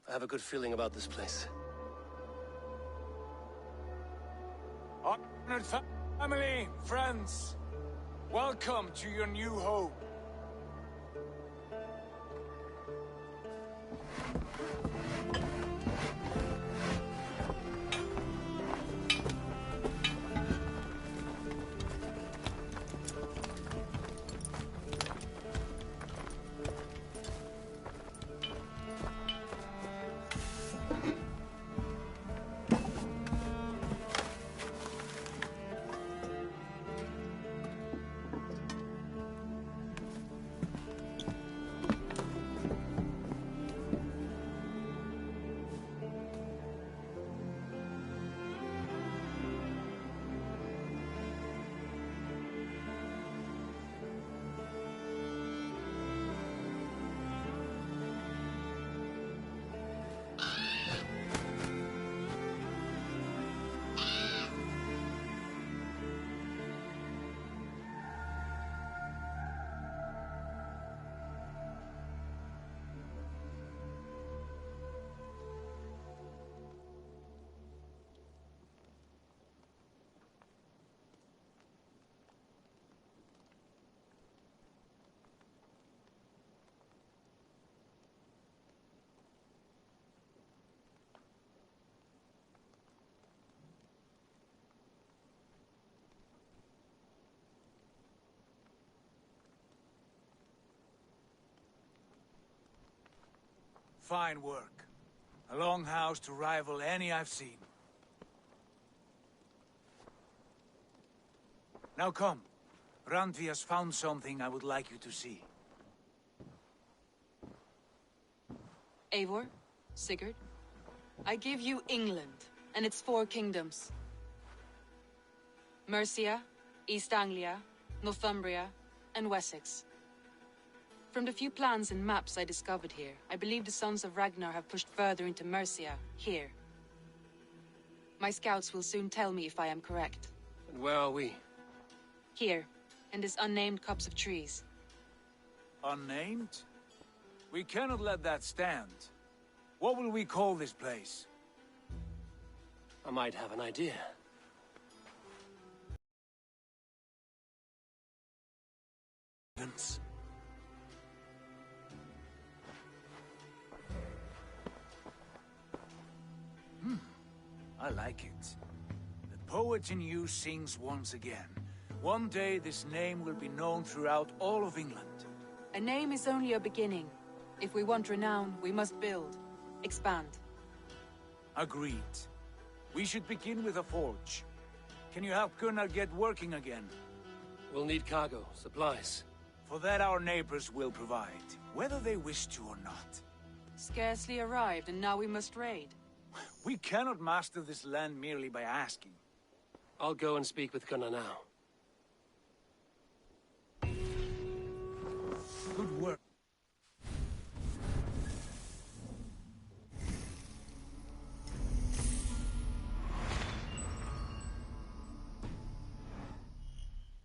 I have a good feeling about this place. Honored family, friends, welcome to your new home. Fine work. A longhouse to rival any I've seen. Now come. Randvi has found something I would like you to see. Eivor, Sigurd, I give you England and its 4 kingdoms. Mercia, East Anglia, Northumbria, and Wessex. From the few plans and maps I discovered here, I believe the Sons of Ragnar have pushed further into Mercia, here. My scouts will soon tell me if I am correct. And where are we? Here, in this unnamed copse of trees. Unnamed? We cannot let that stand. What will we call this place? I might have an idea. I like it. The poet in you sings once again. One day this name will be known throughout all of England. A name is only a beginning. If we want renown, we must build. Expand. Agreed. We should begin with a forge. Can you help Gunnar get working again? We'll need cargo, supplies. For that our neighbors will provide, whether they wish to or not. Scarcely arrived, and now we must raid. We cannot master this land merely by asking. I'll go and speak with Gunnar now. Good work.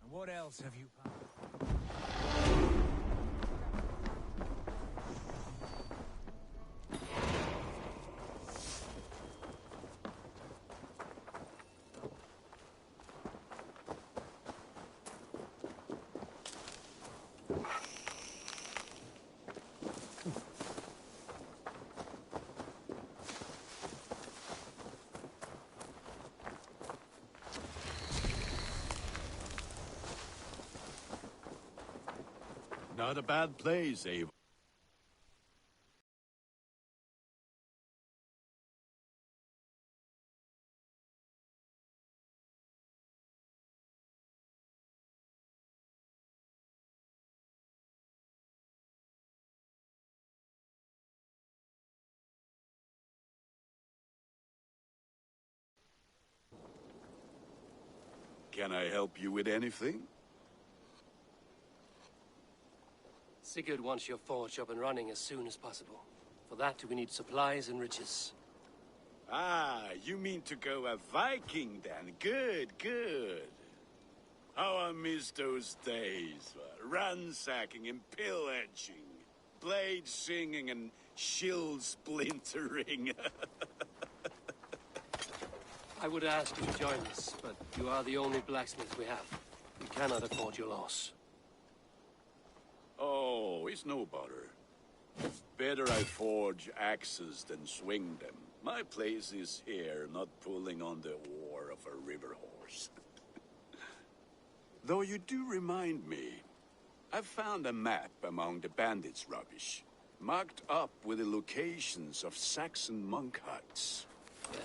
And what else have you found? Not a bad place, Eivor. Can I help you with anything? Sigurd wants your forge up and running as soon as possible. For that, we need supplies and riches. Ah, you mean to go a Viking then? Good, good. How I miss those days. Ransacking and pillaging. blade singing and shield splintering. I would ask you to join us, but you are the only blacksmith we have. We cannot afford your loss. Oh, it's no bother. Better I forge axes than swing them. My place is here, not pulling on the oar of a river horse. Though you do remind me, I found a map among the bandits' rubbish, marked up with the locations of Saxon monk huts.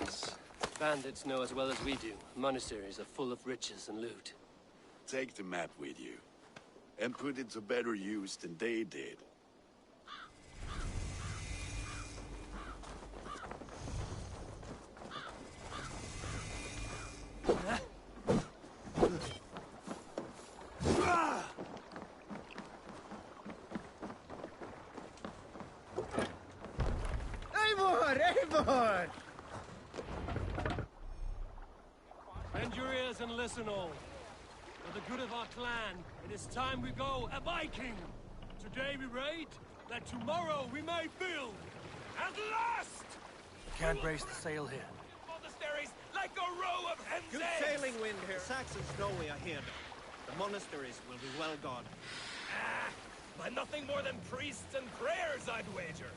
Yes. Bandits know as well as we do. Monasteries are full of riches and loot. Take the map with you, and put it to better use than they did. Eivor! Bend your ears and listen all. For the good of our clan, it is time we go a Viking. Today we raid, that tomorrow we may build. At last! Can't raise the sail here. Monasteries like a row of hens' Good eggs. sailing wind here. The Saxons know we are here. The monasteries will be well guarded. By nothing more than priests and prayers, I'd wager.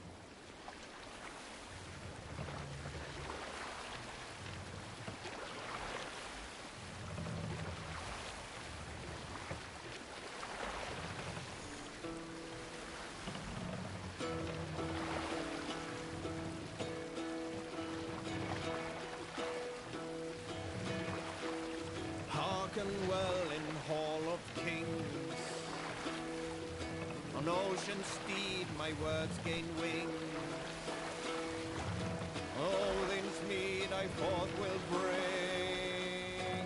Hearken well in Hall of Kings. On ocean steed my words gain wing. Odin's mead I forth will bring.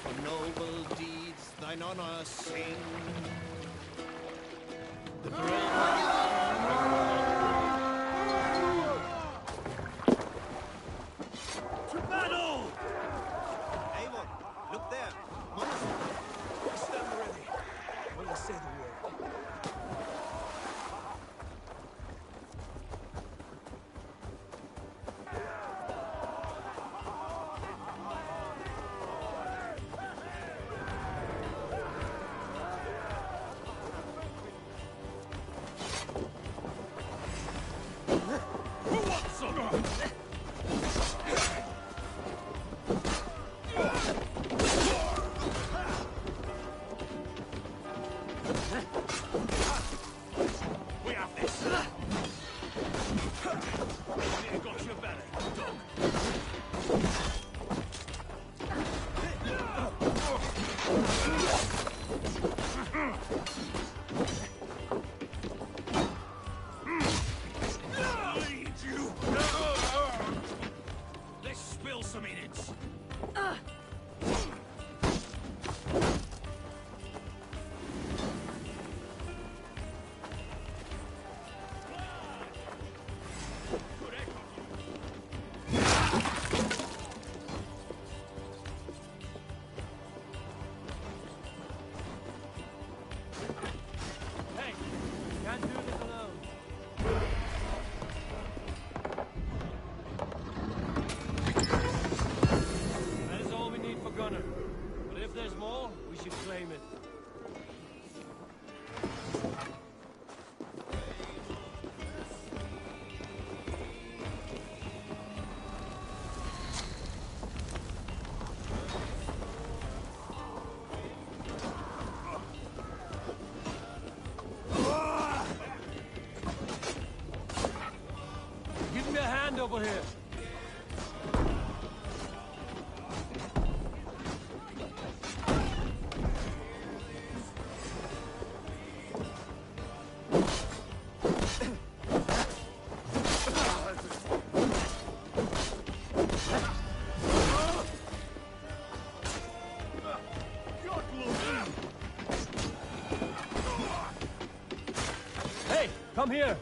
For noble deeds thine honor sing. The To battle! Eivor, look there. Stand ready when I say the word. Who wants some? We have this. Here got your belly, dog. Lead you. Let's spill some innards. Hey, can't do this alone. That is all we need for Gunnar. But if there's more, we should claim it. Give me a hand over here. Hey, come here.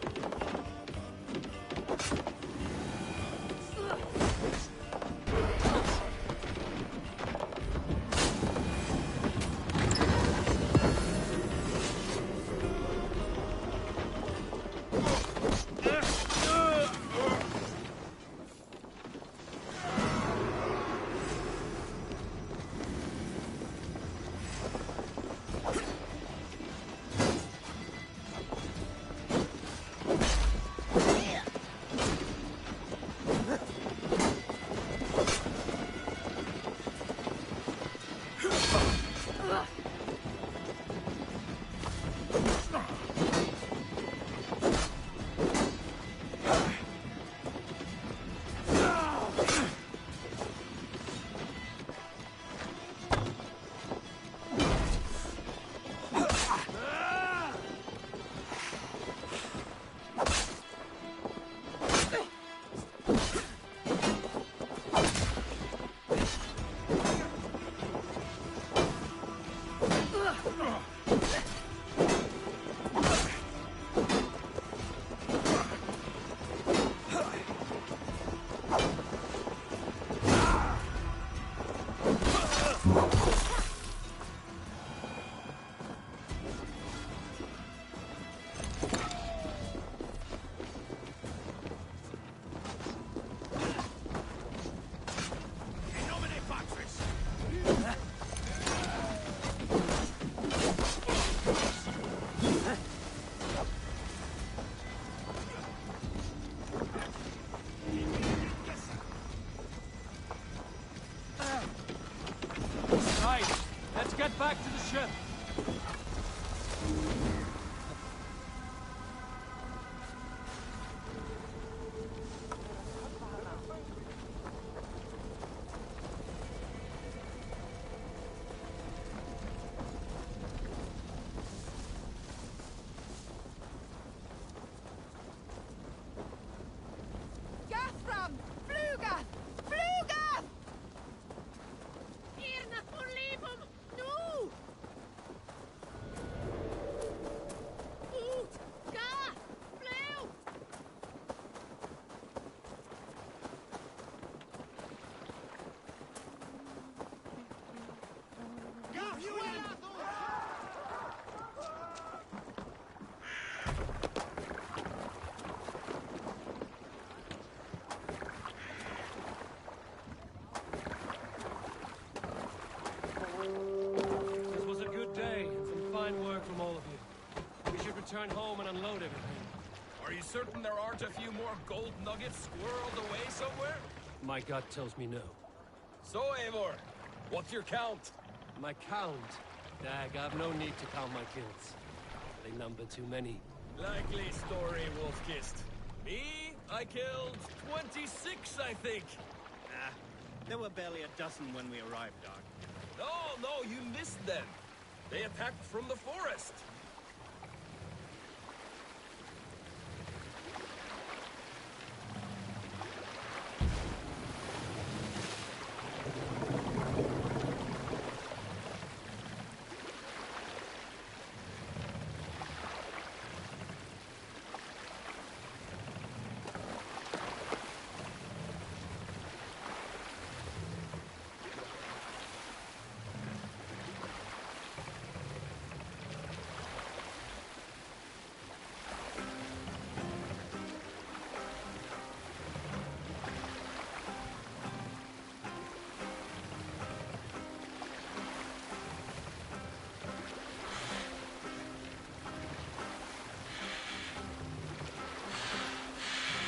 return home and unload everything. Are you certain there aren't a few more gold nuggets squirreled away somewhere? My gut tells me no. So, Eivor, what's your count? My count? Dag, I've no need to count my kills. They number too many. Likely story, Wolf-Kissed. Me, I killed 26, I think. Ah, there were barely a dozen when we arrived, Doc. No, you missed them. They attacked from the forest.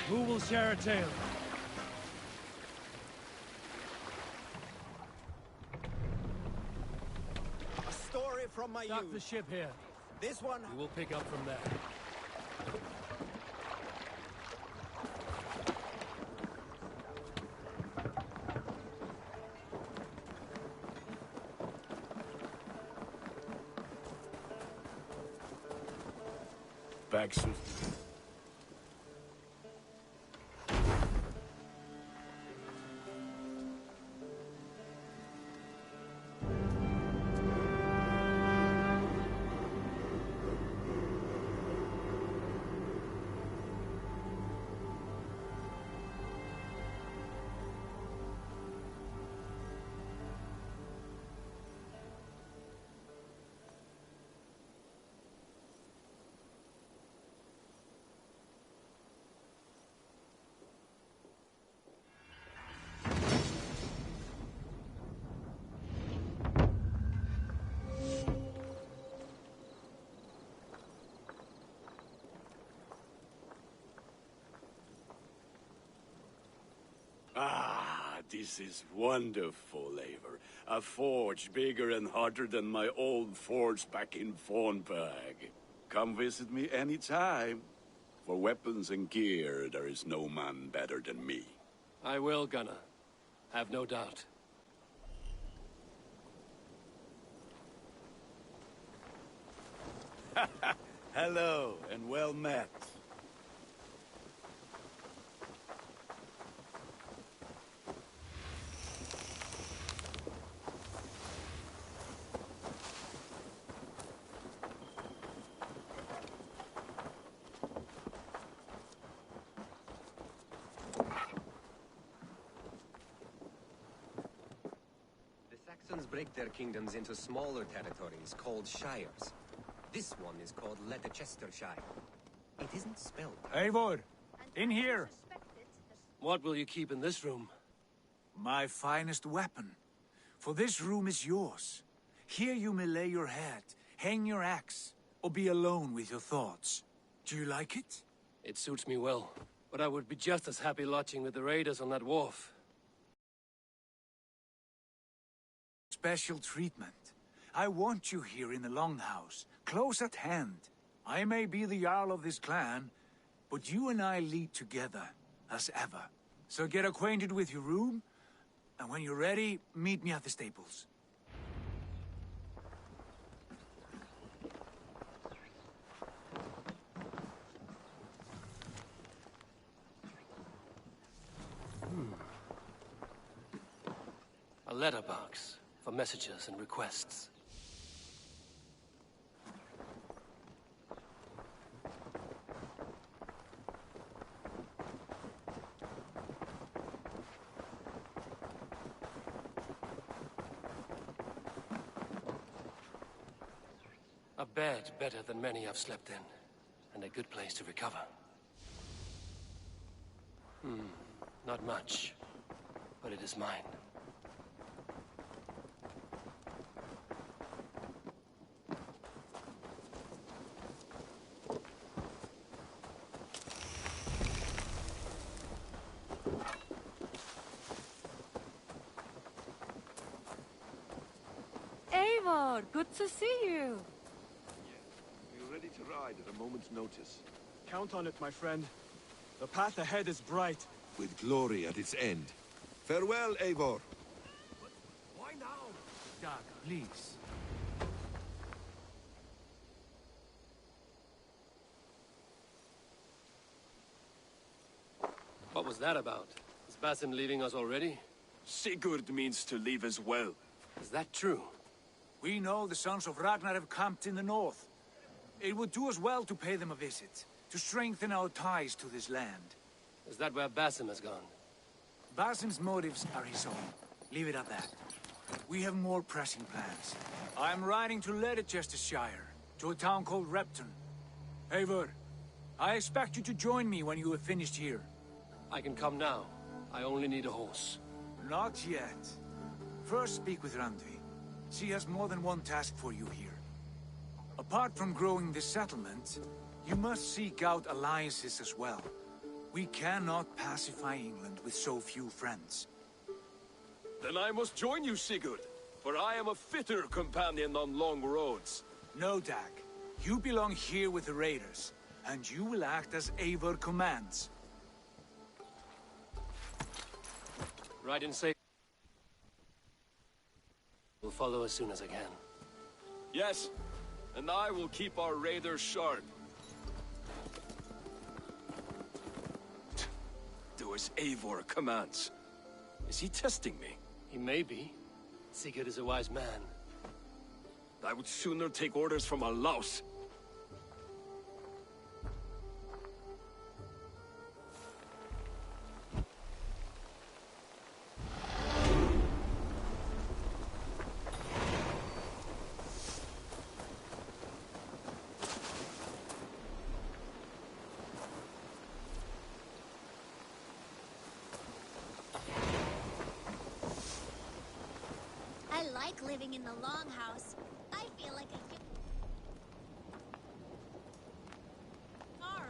Who will share a tale? A story from my Dock youth. the ship here. This one... We will pick up from there. Back soon. Ah, this is wonderful, Eivor. A forge bigger and harder than my old forge back in Fornburg. Come visit me anytime. For weapons and gear, there is no man better than me. I will, Gunnar. Have no doubt. Hello, and well met. Saxons break their kingdoms into smaller territories called shires. This one is called Leicestershire. It isn't spelled. Eivor, in here. What will you keep in this room? My finest weapon. For this room is yours. Here you may lay your head, hang your axe, or be alone with your thoughts. Do you like it? It suits me well, but I would be just as happy lodging with the raiders on that wharf. Special treatment. I want you here in the Longhouse, close at hand. I may be the Jarl of this clan, but you and I lead together, as ever. So get acquainted with your room, and when you're ready, meet me at the stables. A letterbox for messages and requests. A bed better than many I've slept in, and a good place to recover. Not much, but it is mine. Good to see you. We're ready to ride at a moment's notice. Count on it, my friend. The path ahead is bright. With glory at its end. Farewell, Eivor. Why now? Dag, please. What was that about? Is Basim leaving us already? Sigurd means to leave as well. Is that true? We know the sons of Ragnar have camped in the north. It would do us well to pay them a visit, to strengthen our ties to this land. Is that where Basim has gone? Basim's motives are his own. Leave it at that. We have more pressing plans. I'm riding to Leicestershire, to a town called Repton. Eivor, I expect you to join me when you have finished here. I can come now. I only need a horse. Not yet. First speak with Randvi. She has more than one task for you here. Apart from growing this settlement, you must seek out alliances as well. We cannot pacify England with so few friends. Then I must join you, Sigurd, for I am a fitter companion on long roads. No, Dag. You belong here with the raiders, and you will act as Eivor commands. Ride in safe. Will follow as soon as I can. Yes, and I will keep our raiders sharp. Do as Eivor commands. Is he testing me? He may be. Sigurd is a wise man. I would sooner take orders from a louse. I like living in the longhouse. I feel like a... Carl.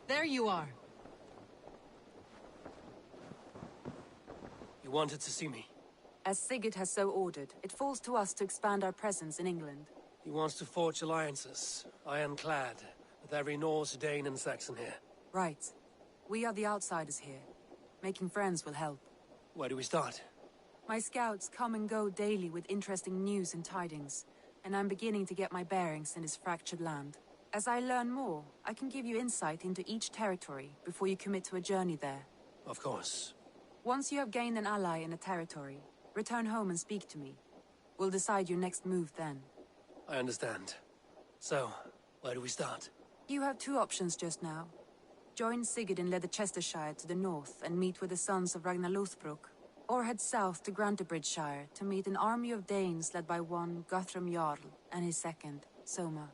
There you are. You wanted to see me? As Sigurd has so ordered, it falls to us to expand our presence in England. He wants to forge alliances, ironclad, with every Norse, Dane, and Saxon here. Right. We are the outsiders here. Making friends will help. Where do we start? My scouts come and go daily with interesting news and tidings, and I'm beginning to get my bearings in this fractured land. As I learn more, I can give you insight into each territory before you commit to a journey there. Of course. Once you have gained an ally in a territory, return home and speak to me. We'll decide your next move then. I understand. So, where do we start? You have two options just now. Join Sigurd in Leicestershire to the north and meet with the sons of Ragnar Lothbrok, or head south to Grantebridgeshire to meet an army of Danes led by one Guthrum Jarl and his second, Soma.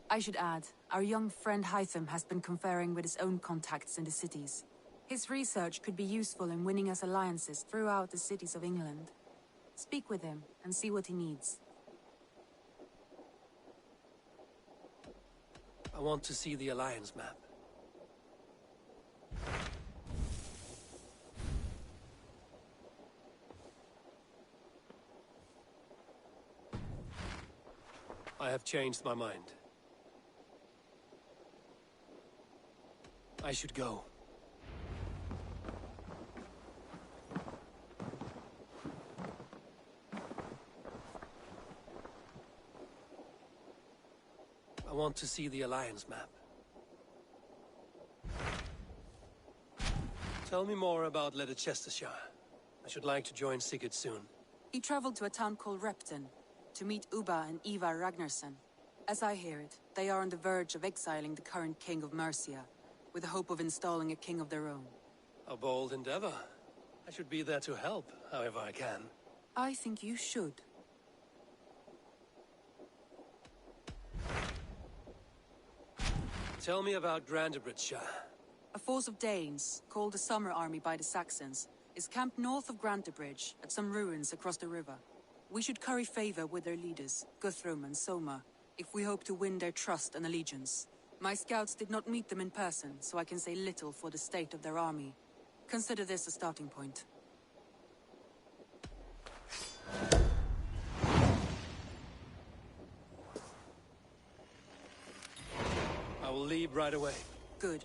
I should add, our young friend Hytham has been conferring with his own contacts in the cities. His research could be useful in winning us alliances throughout the cities of England. Speak with him and see what he needs. I want to see the alliance map. I have changed my mind. I should go. I want to see the alliance map. Tell me more about Leicestershire. I should like to join Sigurd soon. He traveled to a town called Repton to meet Ubba and Ivar Ragnarsson. As I hear it, they are on the verge of exiling the current king of Mercia, with the hope of installing a king of their own. A bold endeavor. I should be there to help, however I can. I think you should. Tell me about Grantebridgeshire. A force of Danes, called the Summer Army by the Saxons, is camped north of Grantebridge at some ruins across the river. We should curry favor with their leaders, Guthrum and Soma, if we hope to win their trust and allegiance. My scouts did not meet them in person, so I can say little for the state of their army. Consider this a starting point. I will leave right away. Good.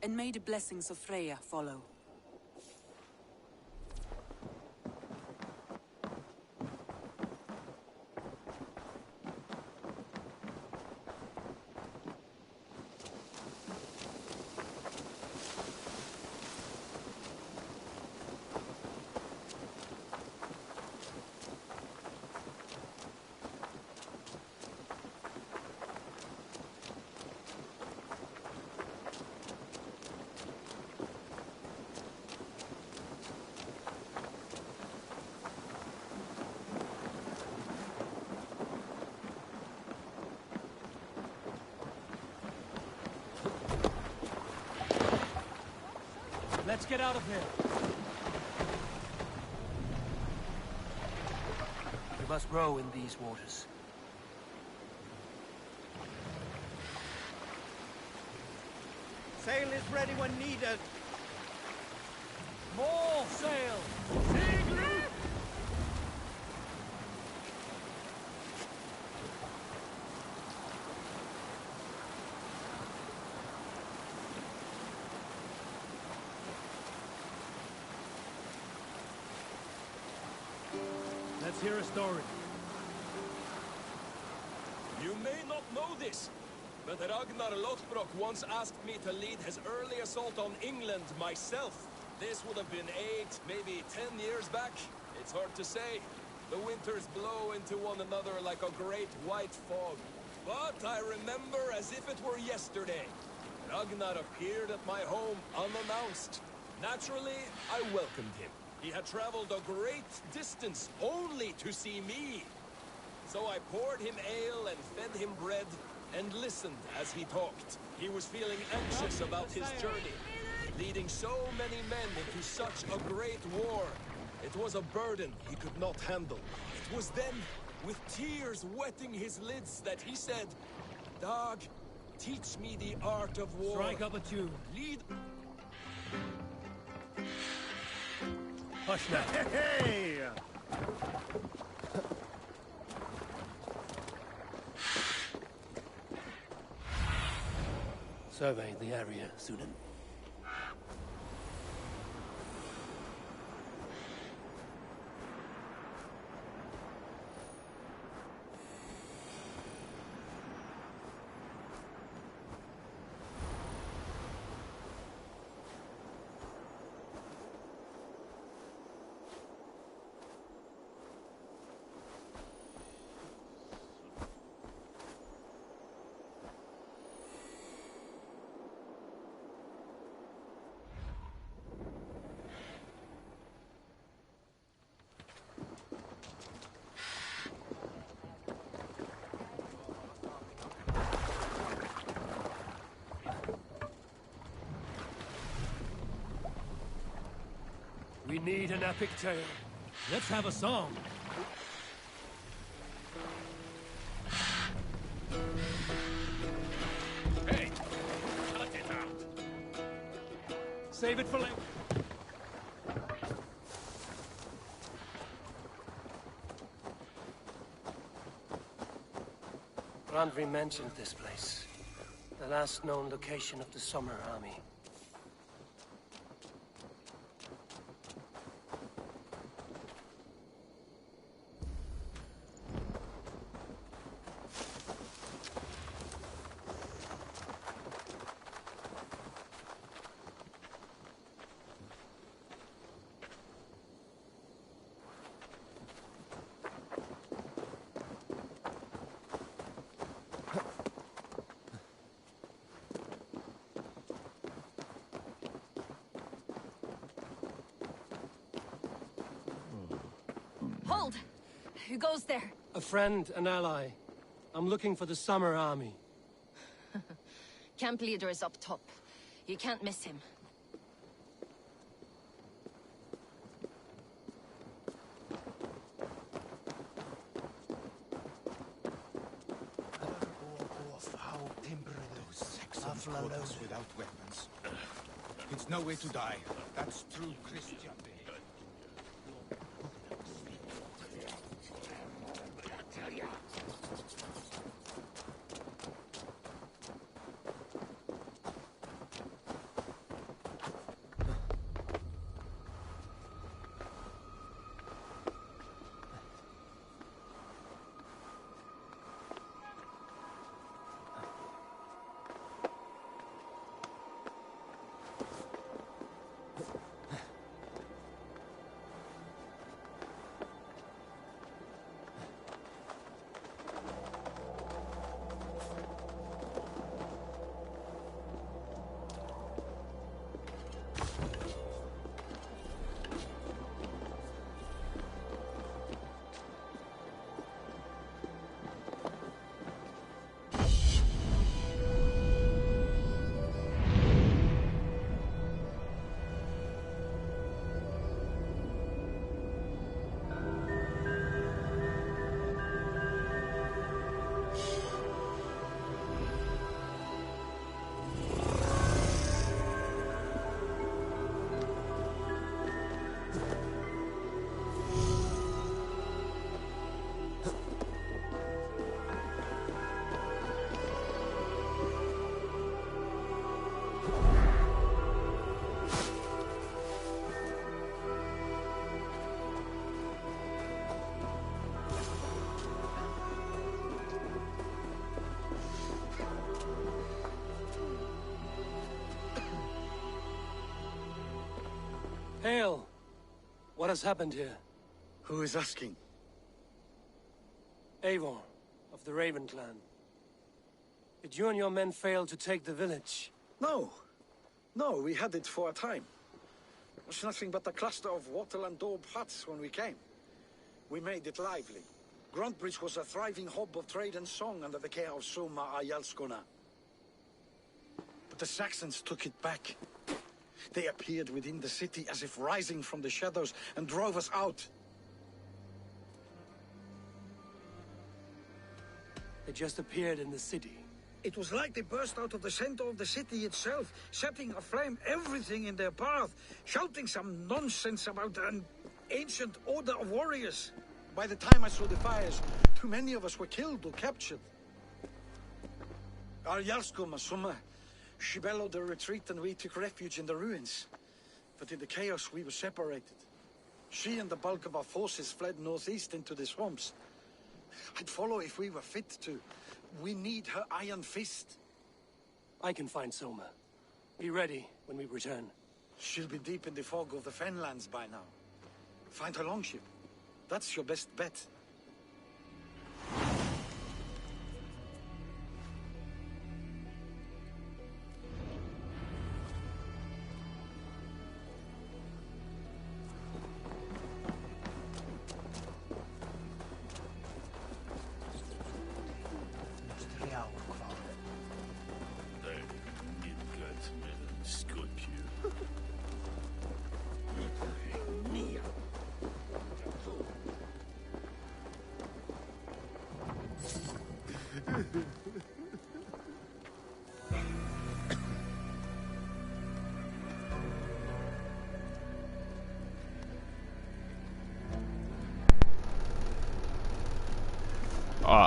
And may the blessings of Freya follow. Let's get out of here. We must row in these waters. Sail is ready when needed. More sail! Let's hear a story. You may not know this, but Ragnar Lothbrok once asked me to lead his early assault on England myself. This would have been 8, maybe 10 years back. It's hard to say. The winters blow into one another like a great white fog. But I remember as if it were yesterday. Ragnar appeared at my home unannounced. Naturally, I welcomed him. He had traveled a great distance only to see me. So I poured him ale and fed him bread and listened as he talked. He was feeling anxious about his journey, leading so many men into such a great war. It was a burden he could not handle. It was then, with tears wetting his lids, that he said, "Dag, teach me the art of war. Strike up a tune. Lead..." Hush now. Hey! Survey the area, Sunan. We need an epic tale. Let's have a song. Hey, cut it out. Save it for later. Randvi mentioned this place. The last known location of the Summer Army. Hold! Who goes there? A friend, an ally. I'm looking for the Summer Army. Camp leader is up top. You can't miss him. How timber those He's caught us without weapons. It's no way to die. That's true Christian behavior. Hail! What has happened here? Who is asking? Eivor, of the Raven clan. Did you and your men fail to take the village? No. No, we had it for a time. It was nothing but a cluster of wattle and daub huts when we came. We made it lively. Gruntbridge was a thriving hub of trade and song under the care of Soma Ayalskona. But the Saxons took it back. They appeared within the city as if rising from the shadows and drove us out. They just appeared in the city. It was like they burst out of the center of the city itself, setting aflame everything in their path, shouting some nonsense about an ancient order of warriors. By the time I saw the fires, too many of us were killed or captured. Ayalskona, Soma, she bellowed a retreat and we took refuge in the ruins. But in the chaos we were separated. She and the bulk of our forces fled northeast into the swamps. I'd follow if we were fit to. We need her iron fist. I can find Soma. Be ready when we return. She'll be deep in the fog of the Fenlands by now. Find her longship. That's your best bet.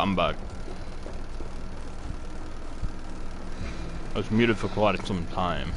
I'm back. I was muted for quite some time.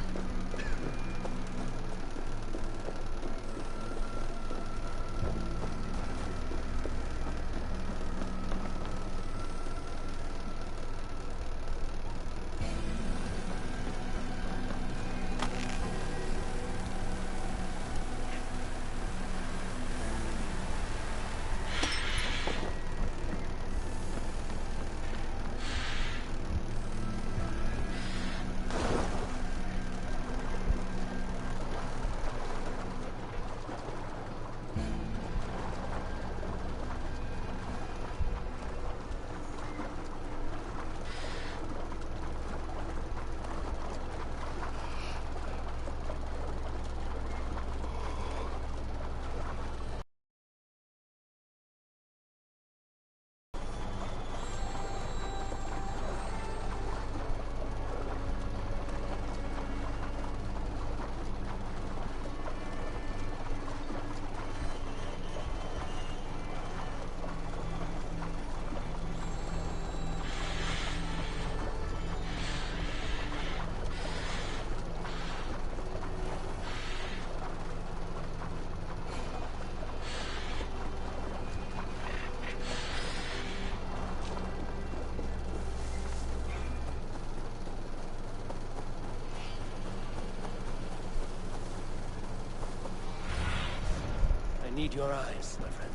need your eyes, my friend.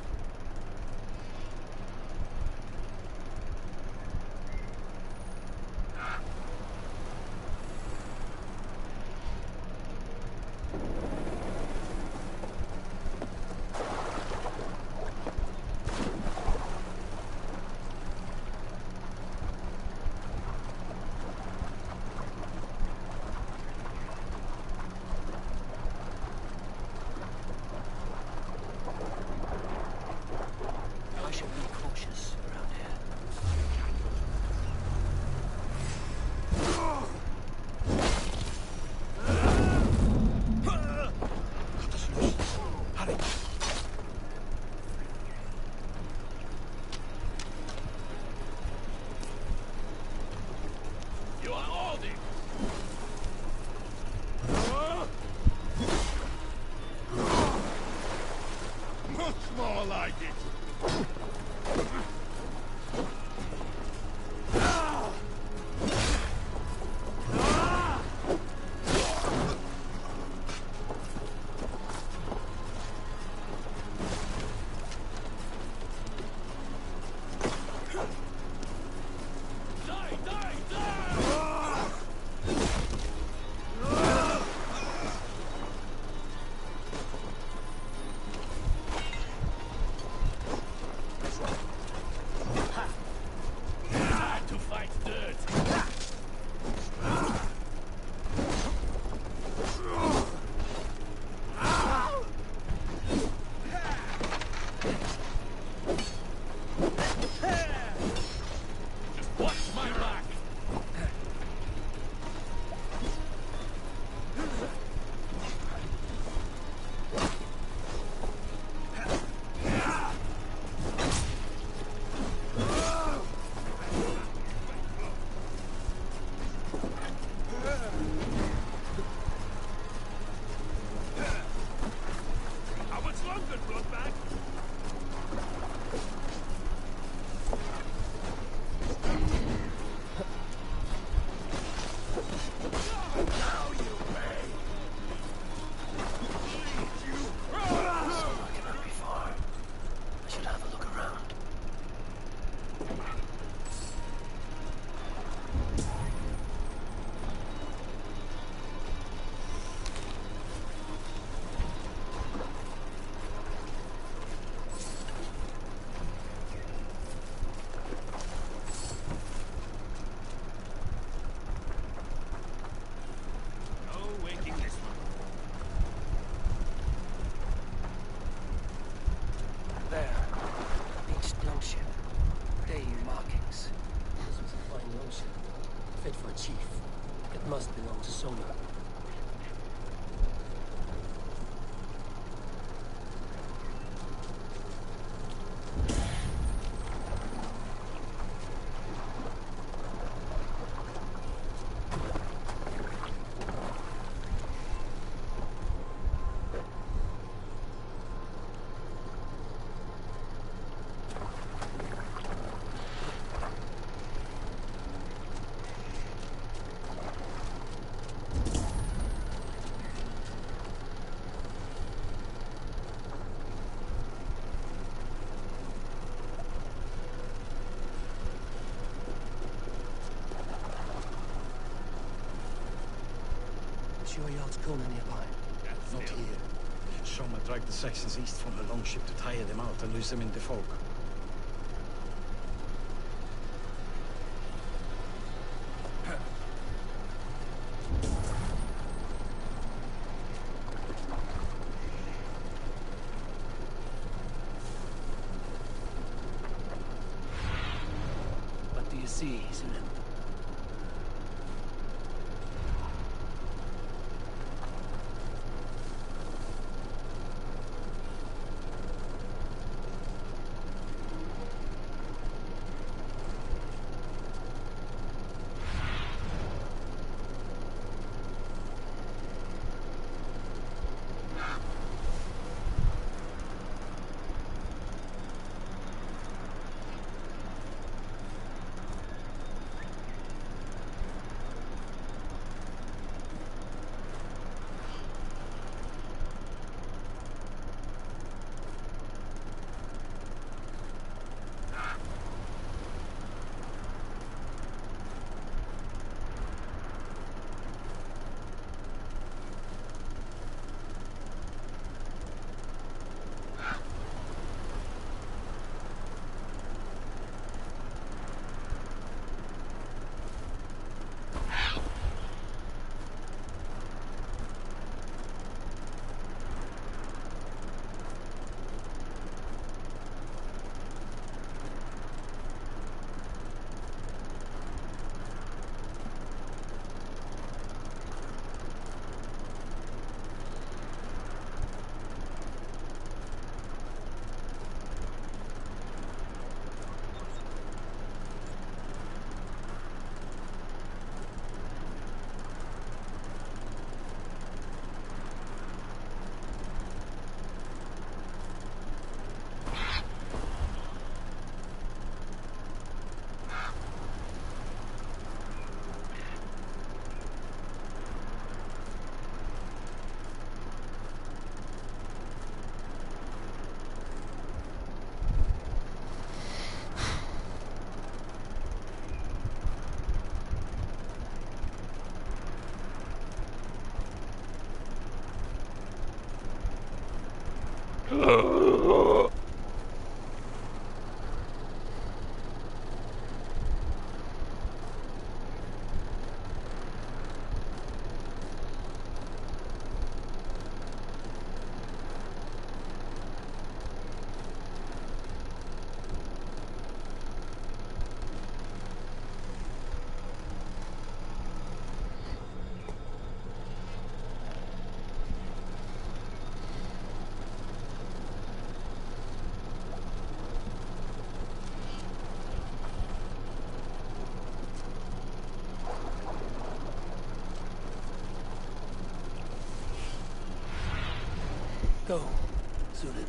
Sure yachts Kona nearby? Not here. Shoma dragged the Saxons east from her longship to tire them out and lose them in the fog. What do you see, Sunan? Go, Zulin.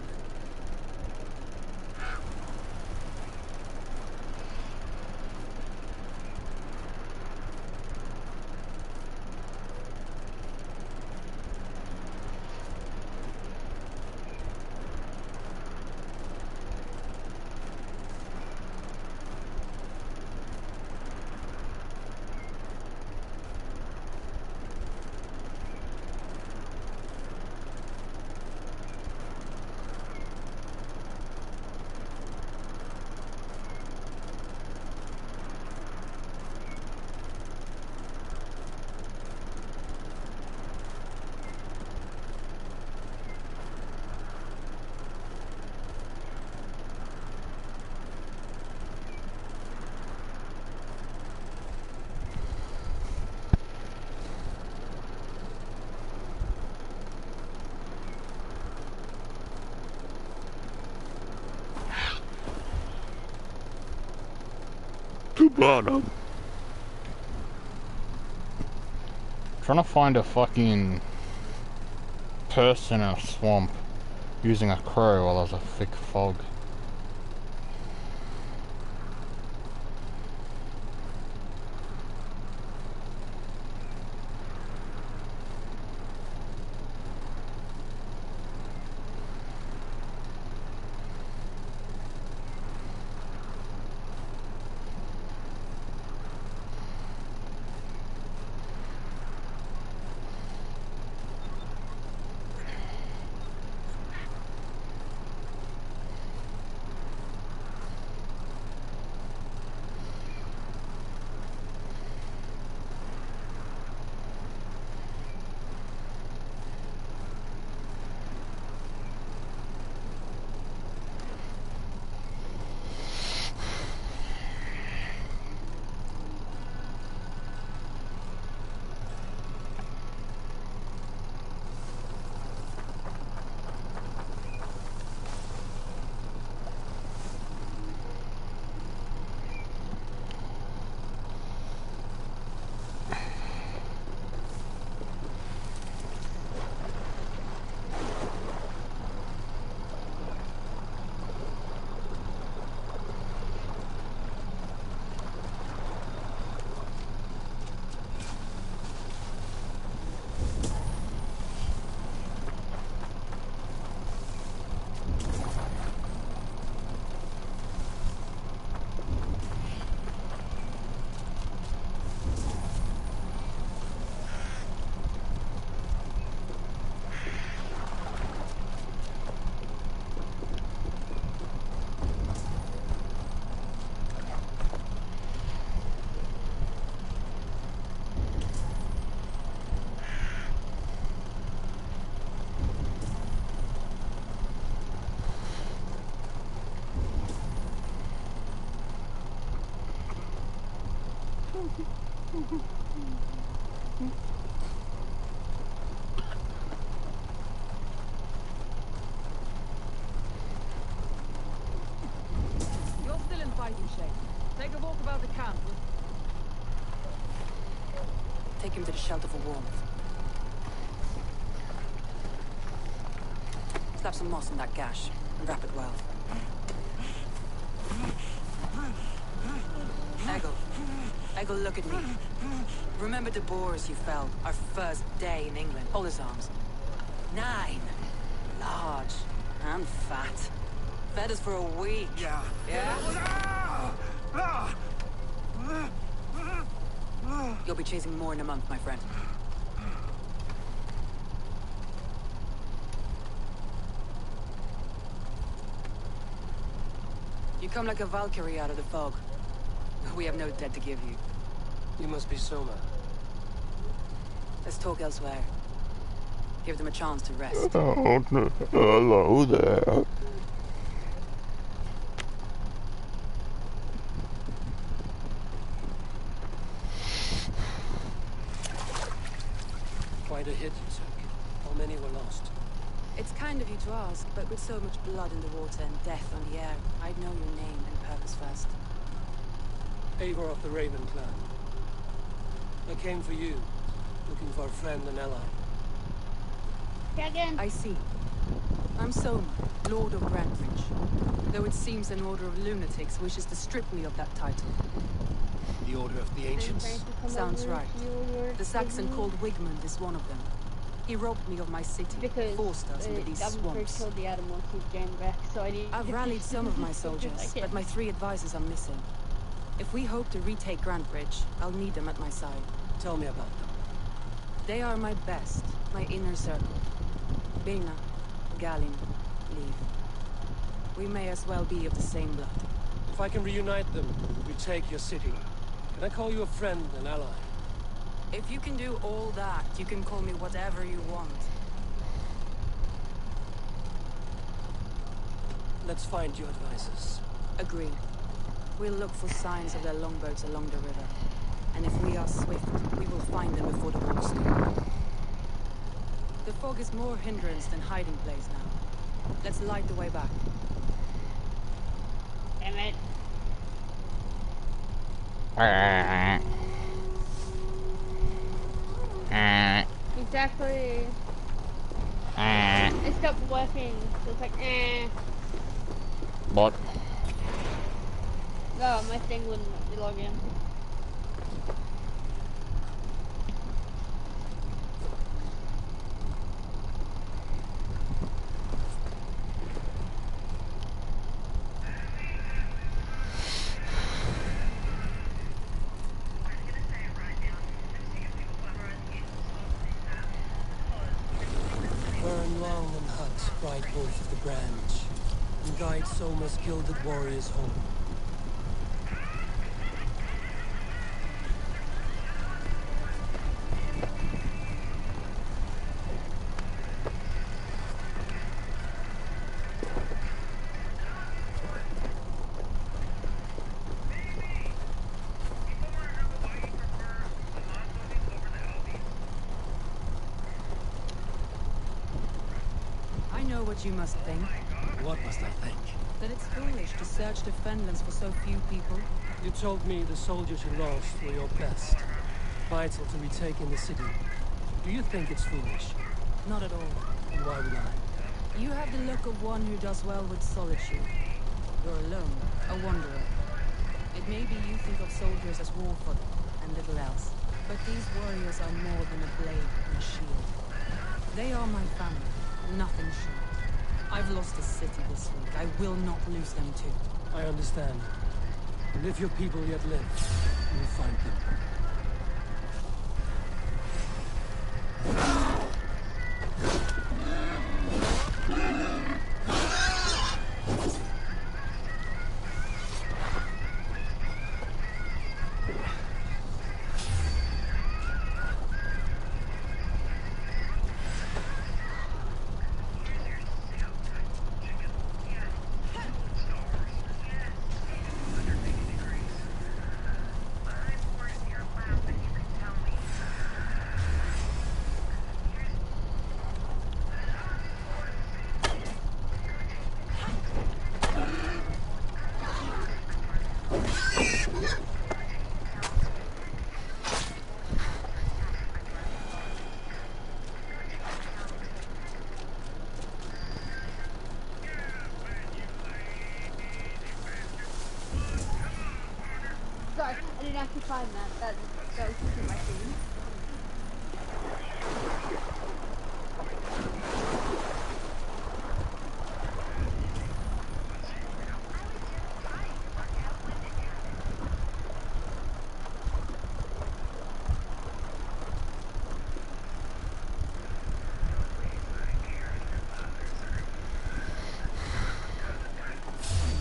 To bottom. Trying to find a fucking person in a swamp using a crow while there's a thick fog. You're still in fighting shape. Take a walk about the camp. Take him to the shelter for warmth. Slap some moss in that gash and wrap it well. Eggle, look at me. Remember the Boers you felled our first day in England? Hold his arms. 9. Large and fat. Fed us for a week. Yeah? You'll be chasing more in a month, my friend. You come like a Valkyrie out of the fog. We have no debt to give you. You must be Soma. Let's talk elsewhere. Give them a chance to rest. Oh, no. Hello there. Quite a hit you took. How many were lost? It's kind of you to ask, but with so much blood in the water and death on the air, I'd know your name and purpose first. Eivor of the Raven clan. I came for you, looking for a friend and ally. I see. I'm Soma, Lord of Grantridge. Though it seems an order of lunatics wishes to strip me of that title. The Order of the Ancients? Sounds right. The Saxon called Wigmund is one of them. He robbed me of my city, forced us into these swamps. Killed the animals he's gained back, so I need I've rallied some of my soldiers, but my 3 advisors are missing. If we hope to retake Grantbridge, I'll need them at my side. Tell me about them. They are my best, my inner circle. Birna, Galin, Leave. We may as well be of the same blood. If I can reunite them, retake your city, can I call you a friend and ally? If you can do all that, you can call me whatever you want. Let's find your advisors. Agreed. We'll look for signs of their longboats along the river. And if we are swift, we will find them before the wolves do. The fog is more hindrance than hiding place now. Let's light the way back. Damn it. Exactly. It stopped working. So it's like, What? No, my thing wouldn't let me log in. Ride both of the branch and guide Soma's gilded warriors home. You must think. What must I think? That it's foolish to search the Fenlands for so few people. You told me the soldiers you lost were your best. Vital to retaking the city. Do you think it's foolish? Not at all. And why would I? You have the look of one who does well with solitude. You're alone, a wanderer. It may be you think of soldiers as war fodder and little else. But these warriors are more than a blade and a shield. They are my family, nothing short. I've lost a city this week. I will not lose them too. I understand. And if your people yet live, you will find them. Sorry, I didn't actually find that. That was just in my screen.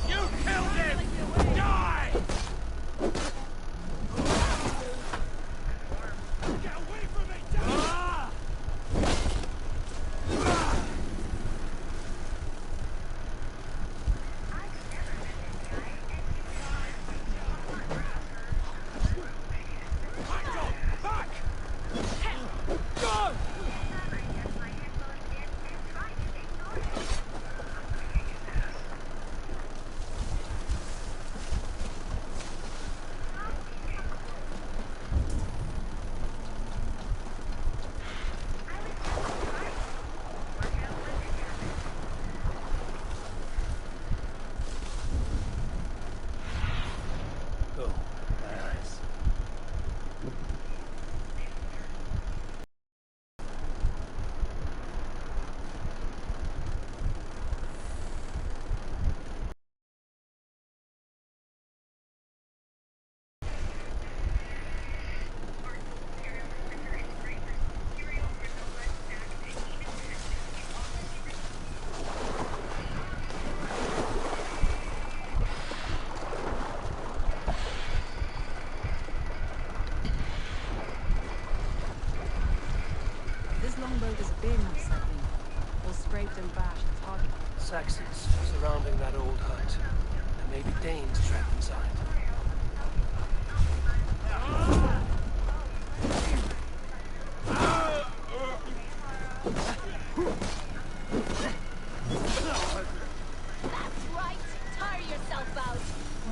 You killed him! Saxons surrounding that old hut. There may be Danes trapped inside. That's right. Tire yourself out.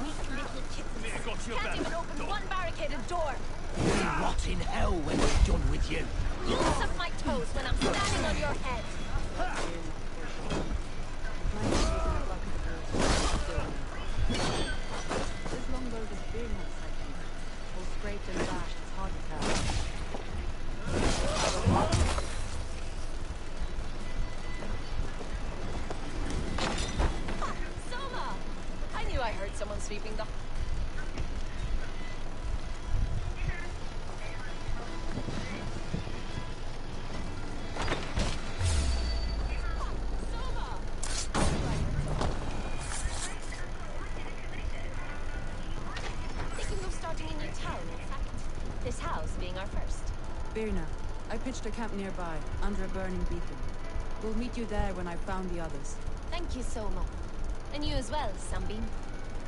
Weak little kittens. Can't even open one barricaded door. You'll rot in hell when we're done with you. You can suck my toes when I'm standing on your head. This longbow is being on section. All scraped and bashed, it's hard to tell. Soma! I knew I heard someone sweeping the... Thinking of starting a new town, in fact. This house being our first. Birna, I pitched a camp nearby, under a burning beacon. We'll meet you there when I've found the others. Thank you, Soma. And you as well, Sunbeam.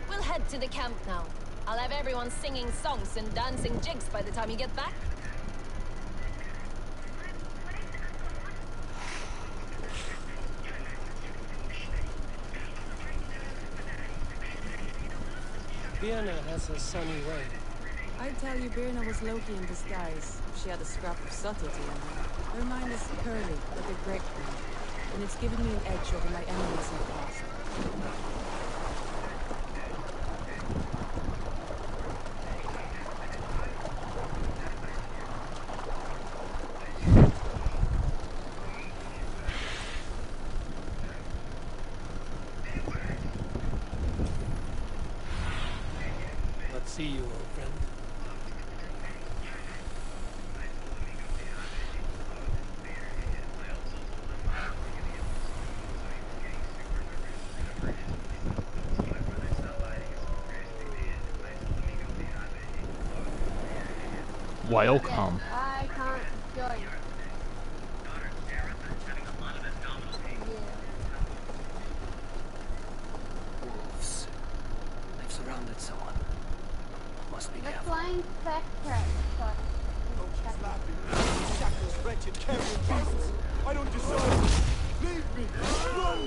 We'll head to the camp now. I'll have everyone singing songs and dancing jigs by the time you get back. Birna has a sunny way. I'd tell you Birna was Loki in disguise. She had a scrap of subtlety in her. Her mind is curly, like a grapefruit, and it's given me an edge over my enemies in the past. Let's see you, old friend. Welcome. I can't join. Wolves. They've surrounded someone. Must be The careful. flying backpack. Shackles, wretched carrion beasts! I don't deserve it! Leave me! Run!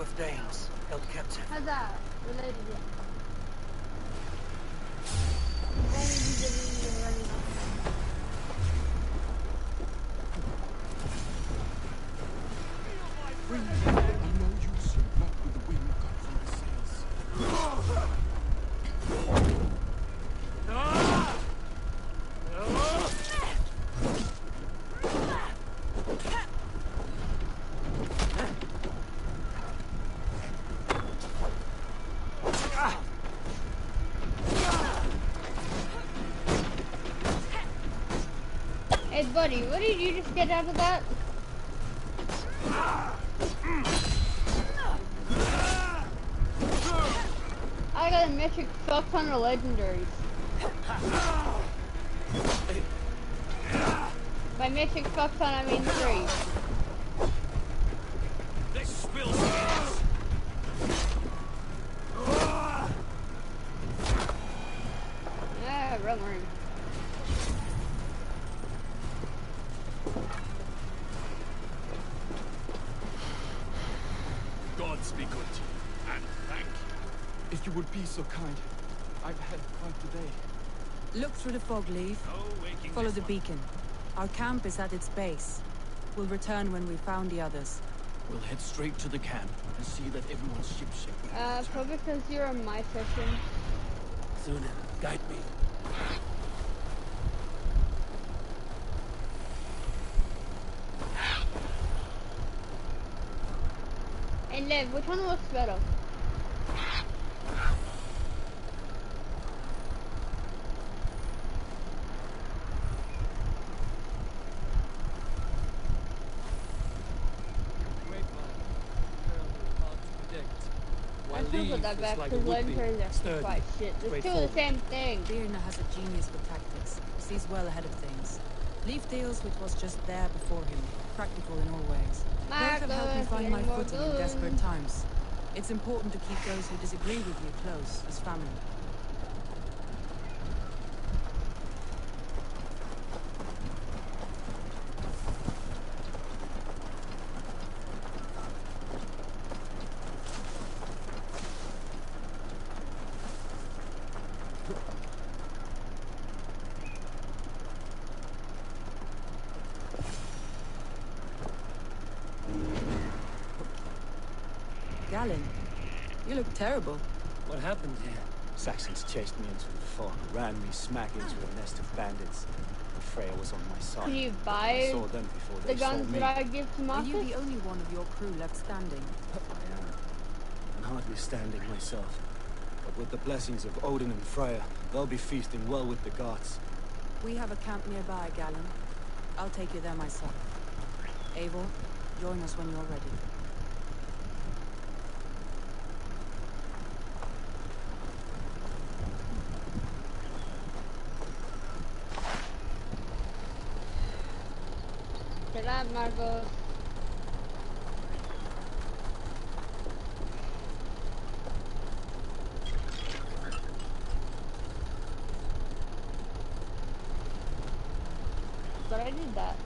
of Danes held captive. How's that related yet? Why did you give me the running? Hey buddy, what did you just get out of that? I got a metric fuck ton of legendaries. By metric fuck ton I mean 3. This spills beans. Ah, wrong room. Gods be good to you, and thank you. If you would be so kind, I've had quite the day. Look through the fog, Leaf. Follow the beacon. Our camp is at its base. We'll return when we've found the others. We'll head straight to the camp and see that everyone's shipshape. Probably because you're on my session. Soon, guide me. Hey Liv, which one looks better? I should put that back because legendaries are quite shit. It's two of the same thing. Birna has a genius with tactics. Sees well ahead of things. Leaf deals with what's just there before him. Practical in all ways. Both have helped me find my footing in desperate times. It's important to keep those who disagree with you close, as family. Galen, you look terrible. What happened here? Saxons chased me into the fog, ran me smack into a nest of bandits. And Freya was on my side. Can you I buy saw them before the they saw guns me. that I give to Are Marcus? you the only one of your crew left standing? I am. I'm hardly standing myself. But with the blessings of Odin and Freya, they'll be feasting well with the gods. We have a camp nearby, Galen. I'll take you there myself. Eivor, join us when you're ready. Get up, Marcos. But I did that.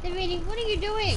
Dimitri, what are you doing?